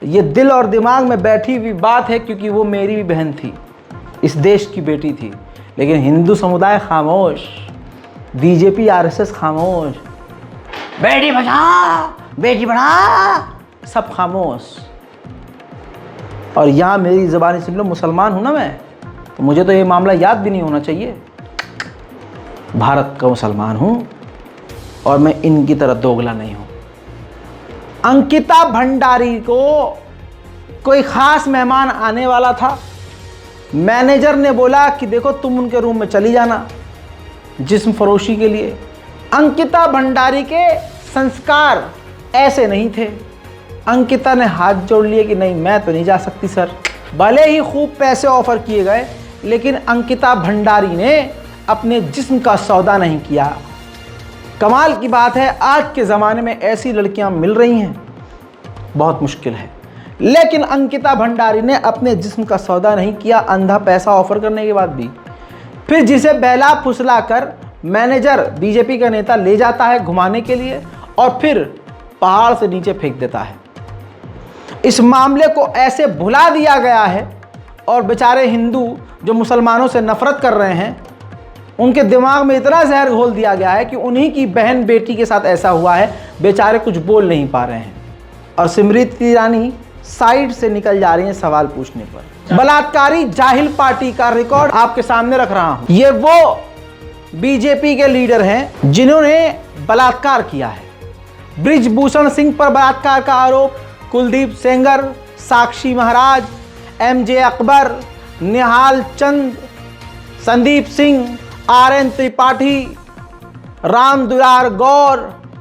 ये दिल और दिमाग में बैठी हुई बात है, क्योंकि वो मेरी भी बहन थी, इस देश की बेटी थी। लेकिन हिंदू समुदाय खामोश, बीजेपी आरएसएस खामोश, बेटी बचाओ बेटी पढ़ाओ सब खामोश। और यहाँ मेरी ज़बानी सुन लो, मुसलमान हूँ ना मैं, तो मुझे तो ये मामला याद भी नहीं होना चाहिए। भारत का मुसलमान हूँ और मैं इनकी तरह दोगला नहीं हूँ। अंकिता भंडारी को कोई ख़ास मेहमान आने वाला था, मैनेजर ने बोला कि देखो तुम उनके रूम में चली जाना जिस्म फरोशी के लिए। अंकिता भंडारी के संस्कार ऐसे नहीं थे। अंकिता ने हाथ जोड़ लिए कि नहीं मैं तो नहीं जा सकती सर। भले ही खूब पैसे ऑफर किए गए, लेकिन अंकिता भंडारी ने अपने जिस्म का सौदा नहीं किया। कमाल की बात है, आज के ज़माने में ऐसी लड़कियां मिल रही हैं, बहुत मुश्किल है। लेकिन अंकिता भंडारी ने अपने जिस्म का सौदा नहीं किया, अंधा पैसा ऑफर करने के बाद भी। फिर जिसे बहला फुसला कर मैनेजर बीजेपी का नेता ले जाता है घुमाने के लिए और फिर पहाड़ से नीचे फेंक देता है। इस मामले को ऐसे भुला दिया गया है और बेचारे हिंदू जो मुसलमानों से नफरत कर रहे हैं, उनके दिमाग में इतना जहर घोल दिया गया है कि उन्हीं की बहन बेटी के साथ ऐसा हुआ है, बेचारे कुछ बोल नहीं पा रहे हैं। और स्मृति ईरानी साइड से निकल जा रही हैं सवाल पूछने पर। बलात्कारी जाहिल पार्टी का रिकॉर्ड आपके सामने रख रहा हूं। ये वो बीजेपी के लीडर हैं जिन्होंने बलात्कार किया है। ब्रिजभूषण सिंह पर बलात्कार का आरोप, Kuldeep Sengar, Sakshi Maharaj, MJ Akbar, Nihal Chand, Sandeep Singh, RN Tripathi, Ram Dular Gaur,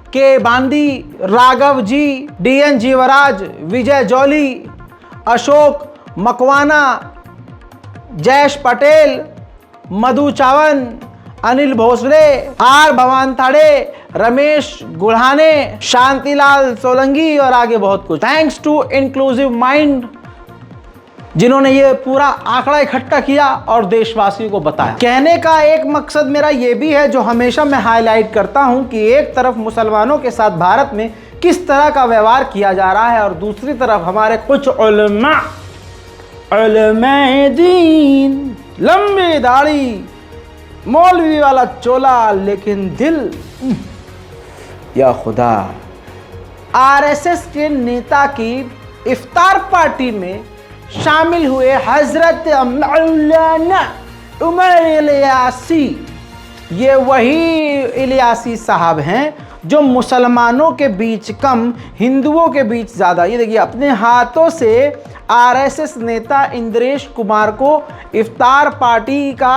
K Bandi, Raghav ji, DN Jeevaraj, Vijay Jolly, Ashok Makwana, Jayesh Patel, Madhu Chavan, Anil Bhosale, R Bhavan Thade, Ramesh Gudhane, Shantilal Solanki और आगे बहुत कुछ। थैंक्स टू इंक्लूसिव माइंड जिन्होंने ये पूरा आंकड़ा इकट्ठा किया और देशवासियों को बताया। कहने का एक मकसद मेरा ये भी है, जो हमेशा मैं हाईलाइट करता हूं, कि एक तरफ मुसलमानों के साथ भारत में किस तरह का व्यवहार किया जा रहा है और दूसरी तरफ हमारे कुछ उलमाए दीन, लंबी दाढ़ी, मौलवी वाला चोला, लेकिन दिल या खुदा। आरएसएस के नेता की इफ्तार पार्टी में शामिल हुए हजरत मौलाना उमर इलियासी, ये वही इलियासी साहब हैं जो मुसलमानों के बीच कम, हिंदुओं के बीच ज़्यादा। ये देखिए अपने हाथों से आरएसएस नेता इंद्रेश कुमार को इफ्तार पार्टी का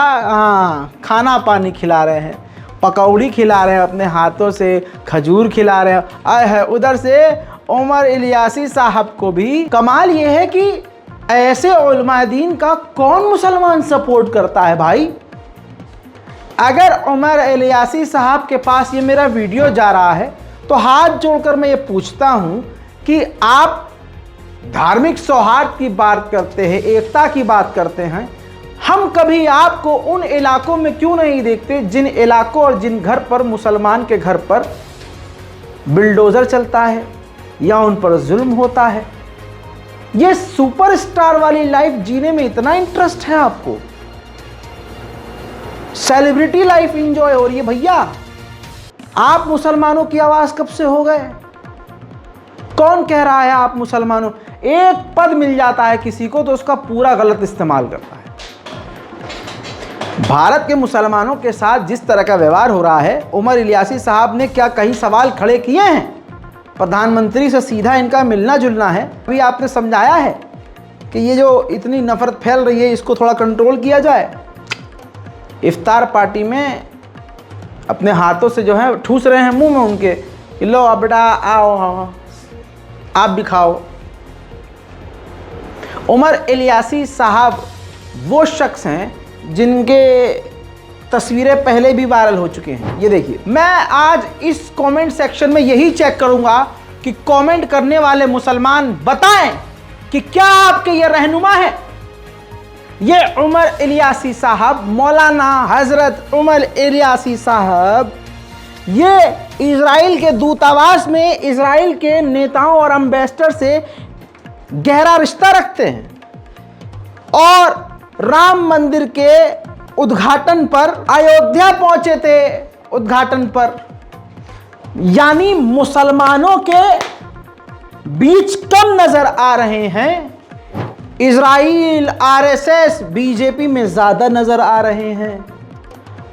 खाना पानी खिला रहे हैं। पकौड़ी खिला रहे हैं अपने हाथों से, खजूर खिला रहे हैं। आए है उधर से उमर इलियासी साहब को भी। कमाल ये है कि ऐसे उलमा दीन का कौन मुसलमान सपोर्ट करता है भाई। अगर उमर इलियासी साहब के पास ये मेरा वीडियो जा रहा है तो हाथ जोड़कर मैं ये पूछता हूँ कि आप धार्मिक सौहार्द की बात करते हैं, एकता की बात करते हैं, हम कभी आपको उन इलाकों में क्यों नहीं देखते जिन इलाकों और जिन घर पर मुसलमान के घर पर बिल्डोज़र चलता है या उन पर जुल्म होता है। ये सुपरस्टार वाली लाइफ जीने में इतना इंटरेस्ट है आपको, सेलिब्रिटी लाइफ एंजॉय हो रही है भैया। आप मुसलमानों की आवाज़ कब से हो गए? कौन कह रहा है आप मुसलमानों? एक पद मिल जाता है किसी को तो उसका पूरा गलत इस्तेमाल करता है। भारत के मुसलमानों के साथ जिस तरह का व्यवहार हो रहा है, उमर इलियासी साहब ने क्या कहीं सवाल खड़े किए हैं? प्रधानमंत्री से सीधा इनका मिलना जुलना है। अभी आपने समझाया है कि ये जो इतनी नफरत फैल रही है इसको थोड़ा कंट्रोल किया जाए। इफ्तार पार्टी में अपने हाथों से जो है ठूस रहे हैं मुंह में उनके कि लो अब बेटा आओ आप भी खाओ। उमर इलियासी साहब वो शख्स हैं जिनके तस्वीरें पहले भी वायरल हो चुके हैं। ये देखिए, मैं आज इस कमेंट सेक्शन में यही चेक करूंगा कि कमेंट करने वाले मुसलमान बताएं कि क्या आपके ये रहनुमा है। ये उमर इलियासी साहब, मौलाना हजरत उमर इलियासी साहब, ये इजराइल के दूतावास में इजराइल के नेताओं और एम्बेसडर से गहरा रिश्ता रखते हैं और राम मंदिर के उद्घाटन पर अयोध्या पहुंचे थे उद्घाटन पर। यानी मुसलमानों के बीच कम नजर आ रहे हैं, इजराइल, आरएसएस, बीजेपी में ज्यादा नजर आ रहे हैं।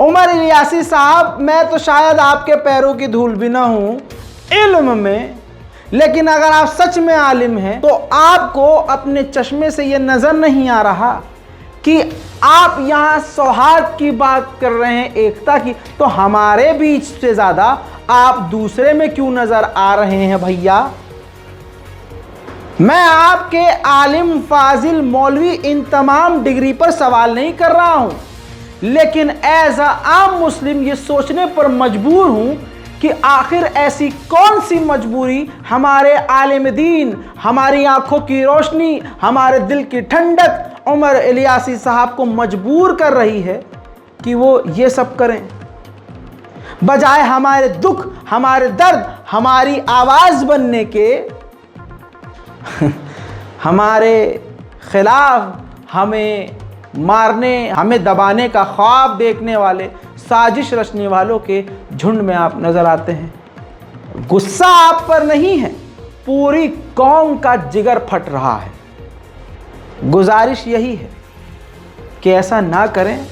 उमर इलियासी साहब, मैं तो शायद आपके पैरों की धूल भी ना हूं इल्म में, लेकिन अगर आप सच में आलिम हैं तो आपको अपने चश्मे से यह नजर नहीं आ रहा कि आप यहां सौहार्द की बात कर रहे हैं, एकता की, तो हमारे बीच से ज्यादा आप दूसरे में क्यों नजर आ रहे हैं भैया। मैं आपके आलिम, फाजिल, मौलवी इन तमाम डिग्री पर सवाल नहीं कर रहा हूं, लेकिन एज आम मुस्लिम ये सोचने पर मजबूर हूं कि आखिर ऐसी कौन सी मजबूरी हमारे आलिम दीन, हमारी आंखों की रोशनी, हमारे दिल की ठंडक उमर इलियासी साहब को मजबूर कर रही है कि वो ये सब करें, बजाय हमारे दुख, हमारे दर्द, हमारी आवाज़ बनने के हमारे खिलाफ हमें मारने, हमें दबाने का ख्वाब देखने वाले, साजिश रचने वालों के झुंड में आप नजर आते हैं। गुस्सा आप पर नहीं है, पूरी कौम का जिगर फट रहा है। गुजारिश यही है कि ऐसा ना करें,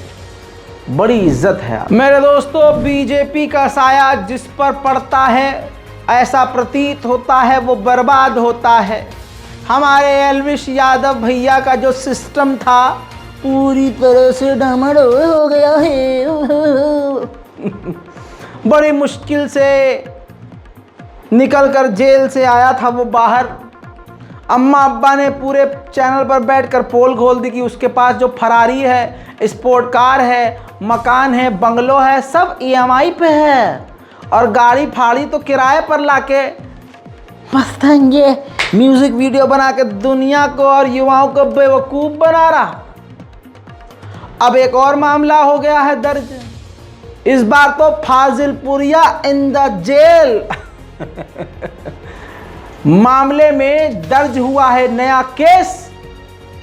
बड़ी इज्जत है। मेरे दोस्तों, बीजेपी का साया जिस पर पड़ता है ऐसा प्रतीत होता है वो बर्बाद होता है। हमारे एल्विश यादव भैया का जो सिस्टम था पूरी तरह से डामाडोल हो गया है। बड़ी मुश्किल से निकलकर जेल से आया था वो बाहर। अम्मा अब्बा ने पूरे चैनल पर बैठकर पोल खोल दी कि उसके पास जो फरारी है, स्पोर्ट कार है, मकान है, बंगलो है, सब EMI पे है और गाड़ी फाड़ी तो किराए पर लाके मस्त ये म्यूजिक वीडियो बना के दुनिया को और युवाओं को बेवकूफ़ बना रहा। अब एक और मामला हो गया है दर्ज, इस बार तो फाजिलपुरिया इन द जेल मामले में दर्ज हुआ है नया केस,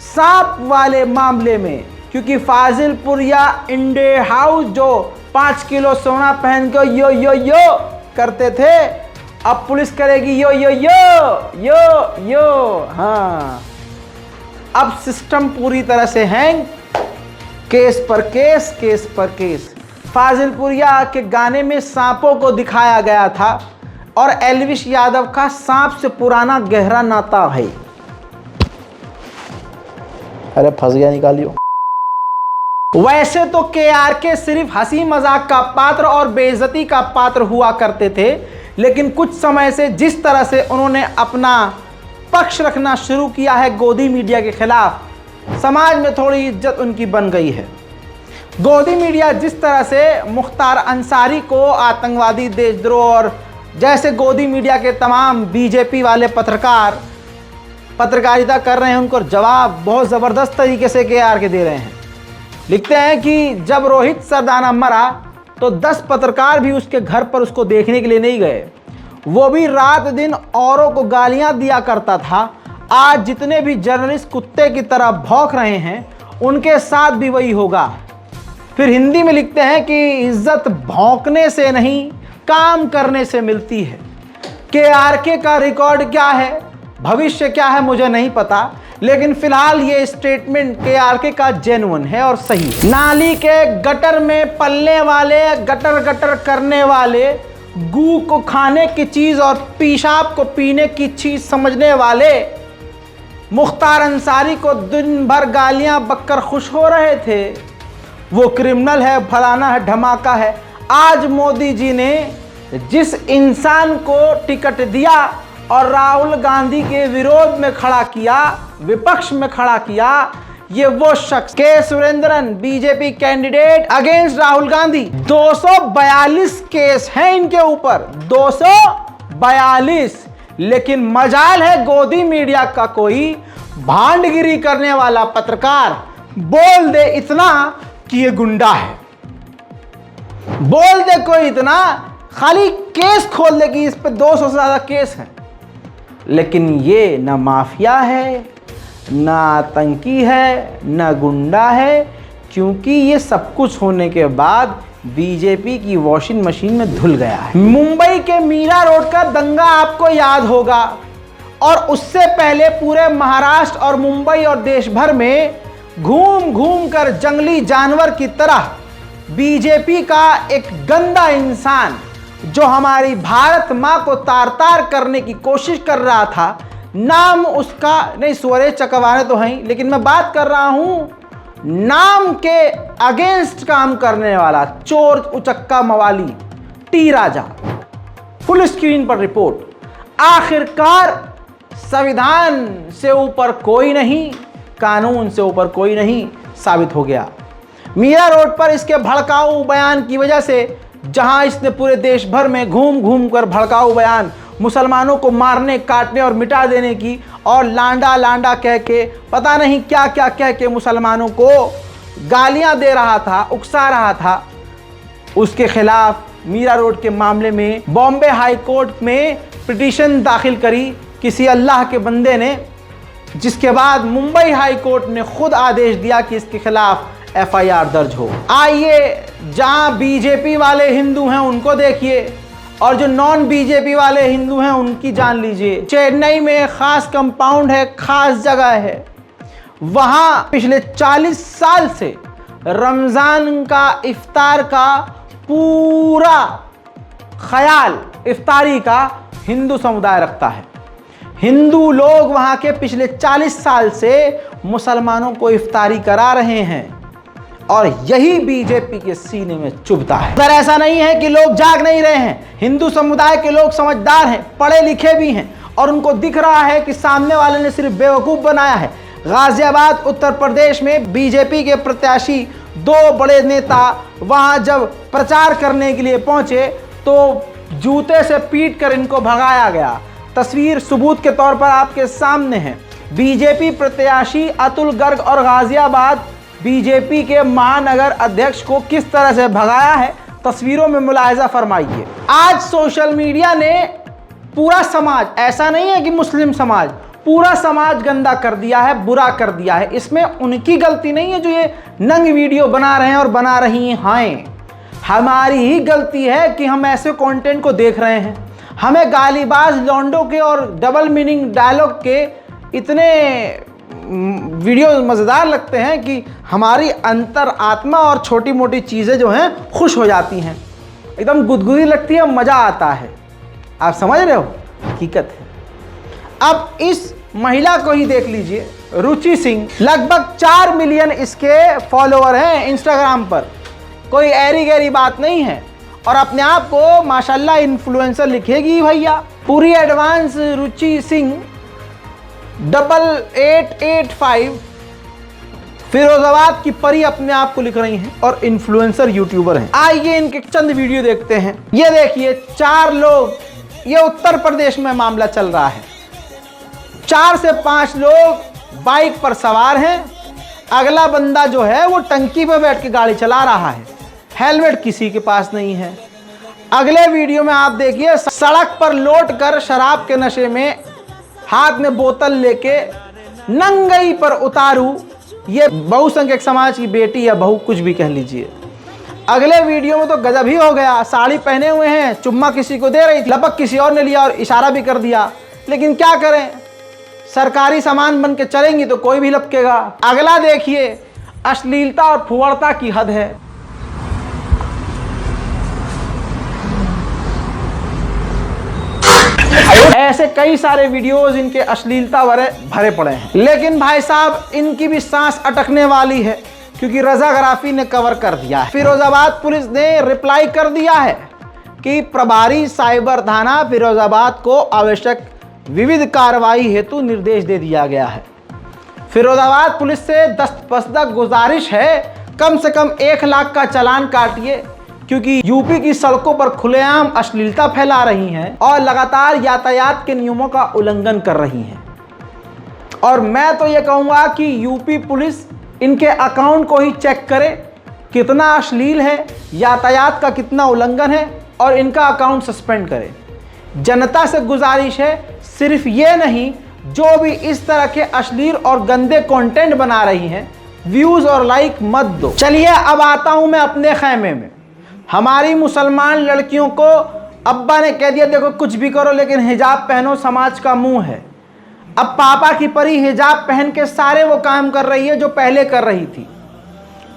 सांप वाले मामले में, क्योंकि फाजिलपुरिया इंडे हाउस जो 5 किलो सोना पहन के यो यो यो करते थे, अब पुलिस करेगी यो यो यो यो यो। हाँ, अब सिस्टम पूरी तरह से हैंग, केस पर केस, केस पर केस। फाजिलपुरिया के गाने में सांपों को दिखाया गया था और एल्विश यादव का सांप से पुराना गहरा नाता है। अरे फंस गया, निकालियो। वैसे तो KRK सिर्फ हंसी मजाक का पात्र और बेइज्जती का पात्र हुआ करते थे, लेकिन कुछ समय से जिस तरह से उन्होंने अपना पक्ष रखना शुरू किया है गोदी मीडिया के खिलाफ, समाज में थोड़ी इज्जत उनकी बन गई है। गोदी मीडिया जिस तरह से मुख्तार अंसारी को आतंकवादी, देशद्रोह और जैसे गोदी मीडिया के तमाम बीजेपी वाले पत्रकार पत्रकारिता कर रहे हैं, उनको जवाब बहुत ज़बरदस्त तरीके से KRK दे रहे हैं। लिखते हैं कि जब रोहित सरदाना मरा तो 10 पत्रकार भी उसके घर पर उसको देखने के लिए नहीं गए। वो भी रात दिन औरों को गालियां दिया करता था। आज जितने भी जर्नलिस्ट कुत्ते की तरह भौंक रहे हैं, उनके साथ भी वही होगा। फिर हिंदी में लिखते हैं कि इज्जत भौंकने से नहीं, काम करने से मिलती है। KRK का रिकॉर्ड क्या है, भविष्य क्या है, मुझे नहीं पता, लेकिन फिलहाल ये स्टेटमेंट KRK का जेन्युइन है और सही है। नाली के गटर में पलने वाले, गटर गटर करने वाले, गू को खाने की चीज़ और पेशाब को पीने की चीज़ समझने वाले मुख्तार अंसारी को दिन भर गालियां बककर खुश हो रहे थे। वो क्रिमिनल है, फलाना है, धमाका है। आज मोदी जी ने जिस इंसान को टिकट दिया और राहुल गांधी के विरोध में खड़ा किया, विपक्ष में खड़ा किया, ये वो शख्स के Surendran, BJP candidate against Rahul Gandhi. 242 case हैं इनके ऊपर, 242। लेकिन मजाल है गोदी मीडिया का कोई भांडगिरी करने वाला पत्रकार बोल दे इतना कि ये गुंडा है, बोल दे कोई इतना, खाली केस खोल दे कि इस पे 200 से ज़्यादा केस हैं। लेकिन ये ना माफिया है, ना आतंकी है, ना गुंडा है, क्योंकि ये सब कुछ होने के बाद बीजेपी की वॉशिंग मशीन में धुल गया है। मुंबई के मीरा रोड का दंगा आपको याद होगा, और उससे पहले पूरे महाराष्ट्र और मुंबई और देश भर में घूम घूम कर जंगली जानवर की तरह बीजेपी का एक गंदा इंसान जो हमारी भारत माँ को तार तार करने की कोशिश कर रहा था, नाम उसका नहीं, स्वरे चकवाने तो हैं, लेकिन मैं बात कर रहा हूं नाम के अगेंस्ट काम करने वाला चोर उचक्का मवाली टी राजा। फुल स्क्रीन पर रिपोर्ट। आखिरकार संविधान से ऊपर कोई नहीं, कानून से ऊपर कोई नहीं साबित हो गया। मीरा रोड पर इसके भड़काऊ बयान की वजह से, जहां इसने पूरे देश भर में घूम घूम कर भड़काऊ बयान मुसलमानों को मारने, काटने और मिटा देने की, और लांडा लांडा कह के पता नहीं क्या क्या कह के मुसलमानों को गालियां दे रहा था, उकसा रहा था, उसके खिलाफ मीरा रोड के मामले में बॉम्बे हाई कोर्ट में पिटीशन दाखिल करी किसी अल्लाह के बंदे ने, जिसके बाद मुंबई हाई कोर्ट ने खुद आदेश दिया कि इसके खिलाफ FIR दर्ज हो। आइए, जहां बीजेपी वाले हिंदू हैं उनको देखिए, और जो नॉन बीजेपी वाले हिंदू हैं उनकी जान लीजिए। चेन्नई में खास कंपाउंड है, खास जगह है, वहां पिछले 40 साल से रमज़ान का इफ्तार का पूरा ख्याल, इफ्तारी का हिंदू समुदाय रखता है। हिंदू लोग वहां के पिछले 40 साल से मुसलमानों को इफ्तारी करा रहे हैं, और यही बीजेपी के सीने में चुभता है। अगर ऐसा नहीं है कि लोग जाग नहीं रहे हैं, हिंदू समुदाय के लोग समझदार हैं, पढ़े लिखे भी हैं, और उनको दिख रहा है कि सामने वाले ने सिर्फ बेवकूफ़ बनाया है। गाजियाबाद उत्तर प्रदेश में बीजेपी के प्रत्याशी 2 बड़े नेता वहां जब प्रचार करने के लिए पहुंचे तो जूते से पीट कर इनको भगाया गया। तस्वीर सबूत के तौर पर आपके सामने है। बीजेपी प्रत्याशी अतुल गर्ग और गाजियाबाद बीजेपी के महानगर अध्यक्ष को किस तरह से भगाया है, तस्वीरों में मुलाहिजा फरमाइए। आज सोशल मीडिया ने पूरा समाज, ऐसा नहीं है कि मुस्लिम समाज, पूरा समाज गंदा कर दिया है, बुरा कर दिया है। इसमें उनकी गलती नहीं है जो ये नंग वीडियो बना रहे हैं और बना रही हैं, हमारी ही गलती है कि हम ऐसे कंटेंट को देख रहे हैं। हमें गालीबाज लौंडों के और डबल मीनिंग डायलॉग के इतने वीडियो मज़ेदार लगते हैं कि हमारी अंतर आत्मा और छोटी मोटी चीज़ें जो हैं खुश हो जाती हैं, एकदम गुदगुदी लगती है, मज़ा आता है। आप समझ रहे हो, हकीकत है। अब इस महिला को ही देख लीजिए, रुचि सिंह, लगभग 4 मिलियन इसके फॉलोअर हैं इंस्टाग्राम पर। कोई ऐरी गैरी बात नहीं है और अपने आप को माशाल्लाह इन्फ्लुएंसर लिखेगी भैया। पूरी एडवांस रुचि सिंह 8885 फिरोजाबाद की परी अपने आप को लिख रही हैं और इन्फ्लुएंसर यूट्यूबर हैं। आइए इनके चंद वीडियो देखते हैं। ये देखिए 4 लोग, ये उत्तर प्रदेश में मामला चल रहा है। 4 से 5 लोग बाइक पर सवार हैं। अगला बंदा जो है वो टंकी पर बैठ के गाड़ी चला रहा है, हेलमेट किसी के पास नहीं है। अगले वीडियो में आप देखिए सड़क पर लौट कर शराब के नशे में हाथ में बोतल लेके नंगई पर उतारू, ये बहुसंख्यक समाज की बेटी या बहू कुछ भी कह लीजिए। अगले वीडियो में तो गजब ही हो गया, साड़ी पहने हुए हैं, चुम्मा किसी को दे रही थी, लपक किसी और ने लिया और इशारा भी कर दिया। लेकिन क्या करें, सरकारी सामान बन के चलेंगी तो कोई भी लपकेगा। अगला देखिए, अश्लीलता और फुहड़ता की हद है। ऐसे कई सारे वीडियोस इनके अश्लीलता भरे पड़े हैं। लेकिन भाई साहब इनकी भी सांस अटकने वाली है क्योंकि रजाग्राफी ने कवर कर दिया है। फिरोजाबाद पुलिस ने रिप्लाई कर दिया है कि प्रभारी साइबर थाना फिरोजाबाद को आवश्यक विविध कार्रवाई हेतु निर्देश दे दिया गया है। फिरोजाबाद पुलिस से दस्तबस्तक गुजारिश है, कम से कम 1 लाख का चालान काटिए क्योंकि यूपी की सड़कों पर खुलेआम अश्लीलता फैला रही हैं और लगातार यातायात के नियमों का उल्लंघन कर रही हैं। और मैं तो ये कहूँगा कि यूपी पुलिस इनके अकाउंट को ही चेक करे, कितना अश्लील है, यातायात का कितना उल्लंघन है और इनका अकाउंट सस्पेंड करे। जनता से गुजारिश है, सिर्फ ये नहीं, जो भी इस तरह के अश्लील और गंदे कंटेंट बना रही हैं, व्यूज़ और लाइक मत दो। चलिए अब आता हूँ मैं अपने खैमे में। हमारी मुसलमान लड़कियों को अब्बा ने कह दिया देखो कुछ भी करो लेकिन हिजाब पहनो, समाज का मुंह है। अब पापा की परी हिजाब पहन के सारे वो काम कर रही है जो पहले कर रही थी।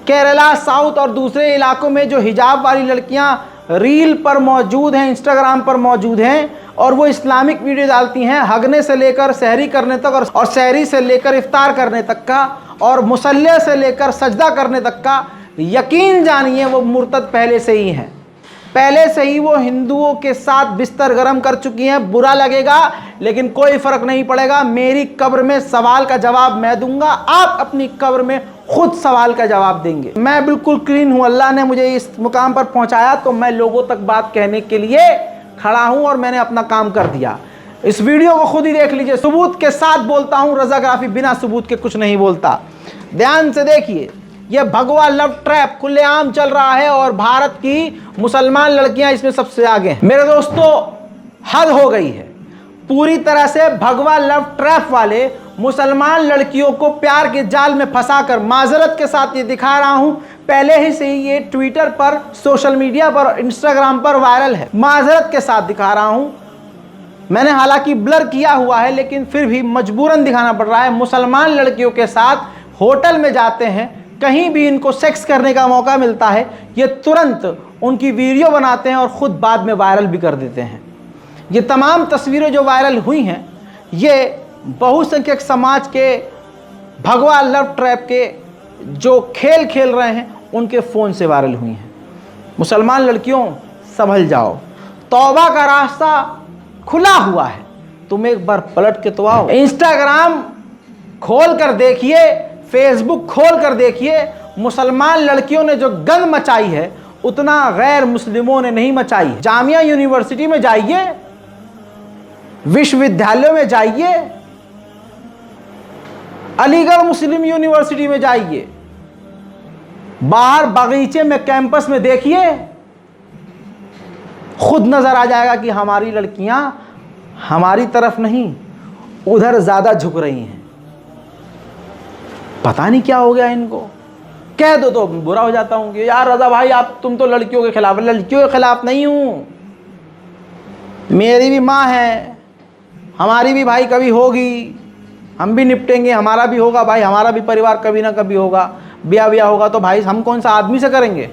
केरला, साउथ और दूसरे इलाकों में जो हिजाब वाली लड़कियां रील पर मौजूद हैं, इंस्टाग्राम पर मौजूद हैं और वो इस्लामिक वीडियो डालती हैं, हगने से लेकर सहरी करने तक और सहरी से लेकर इफ्तार करने तक का और मुसल्ले से लेकर सजदा करने तक का, यकीन जानिए वो मुर्तद पहले से ही हैं। पहले से ही वो हिंदुओं के साथ बिस्तर गर्म कर चुकी हैं। बुरा लगेगा लेकिन कोई फर्क नहीं पड़ेगा। मेरी कब्र में सवाल का जवाब मैं दूंगा, आप अपनी कब्र में खुद सवाल का जवाब देंगे। मैं बिल्कुल क्लीन हूं, अल्लाह ने मुझे इस मुकाम पर पहुंचाया तो मैं लोगों तक बात कहने के लिए खड़ा हूं और मैंने अपना काम कर दिया। इस वीडियो को खुद ही देख लीजिए, सबूत के साथ बोलता हूं, रजाग्राफी बिना सबूत के कुछ नहीं बोलता। ध्यान से देखिए, यह भगवा लव ट्रैप खुलेआम चल रहा है और भारत की मुसलमान लड़कियां इसमें सबसे आगे हैं। मेरे दोस्तों हद हो गई है, पूरी तरह से भगवा लव ट्रैप वाले मुसलमान लड़कियों को प्यार के जाल में फंसाकर, माजरत के साथ ये दिखा रहा हूं, पहले ही से ही ये ट्विटर पर, सोशल मीडिया पर, इंस्टाग्राम पर वायरल है। माजरत के साथ दिखा रहा हूं, मैंने हालांकि ब्लर किया हुआ है लेकिन फिर भी मजबूरन दिखाना पड़ रहा है। मुसलमान लड़कियों के साथ होटल में जाते हैं, कहीं भी इनको सेक्स करने का मौका मिलता है, ये तुरंत उनकी वीडियो बनाते हैं और ख़ुद बाद में वायरल भी कर देते हैं। ये तमाम तस्वीरें जो वायरल हुई हैं, ये बहुसंख्यक समाज के भगवा लव ट्रैप के जो खेल खेल रहे हैं उनके फ़ोन से वायरल हुई हैं। मुसलमान लड़कियों संभल जाओ, तौबा का रास्ता खुला हुआ है, तुम एक बार पलट के तो आओ। इंस्टाग्राम खोल कर देखिए, फेसबुक खोल कर देखिए, मुसलमान लड़कियों ने जो गंद मचाई है उतना गैर मुस्लिमों ने नहीं मचाई। जामिया यूनिवर्सिटी में जाइए, विश्वविद्यालयों में जाइए, अलीगढ़ मुस्लिम यूनिवर्सिटी में जाइए, बाहर बगीचे में, कैंपस में देखिए, खुद नजर आ जाएगा कि हमारी लड़कियां हमारी तरफ नहीं उधर ज्यादा झुक रही हैं। पता नहीं क्या हो गया इनको, कह दो तो बुरा हो जाता हूं कि यार रजा भाई आप, तुम तो लड़कियों के खिलाफ। लड़कियों के खिलाफ नहीं हूं, मेरी भी माँ है, हमारी भी भाई कभी होगी, हम भी निपटेंगे, हमारा भी होगा भाई, हमारा भी परिवार कभी ना कभी होगा, ब्याह होगा तो भाई हम कौन सा आदमी से करेंगे।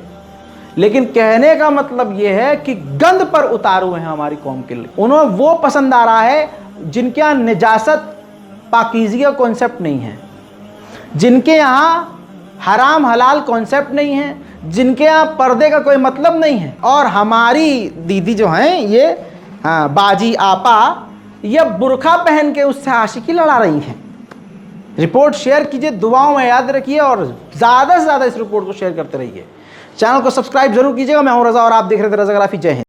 लेकिन कहने का मतलब ये है कि गंद पर उतारू हैं हमारी कौम के लिए। उन्हें वो पसंद आ रहा है जिनके यहाँ निजासत, पाकीज़गी का कॉन्सेप्ट नहीं है। जिनके यहाँ हराम हलाल कॉन्सेप्ट नहीं है, जिनके यहाँ पर्दे का कोई मतलब नहीं है। और हमारी दीदी जो हैं ये बाजी आपा, ये बुर्खा पहन के उससे आशिकी लड़ा रही हैं। रिपोर्ट शेयर कीजिए, दुआओं में याद रखिए और ज़्यादा से ज़्यादा इस रिपोर्ट को शेयर करते रहिए। चैनल को सब्सक्राइब जरूर कीजिएगा। मैं हूं रज़ा और आप देख रहे थे रज़ाग्राफी। जय हिंद।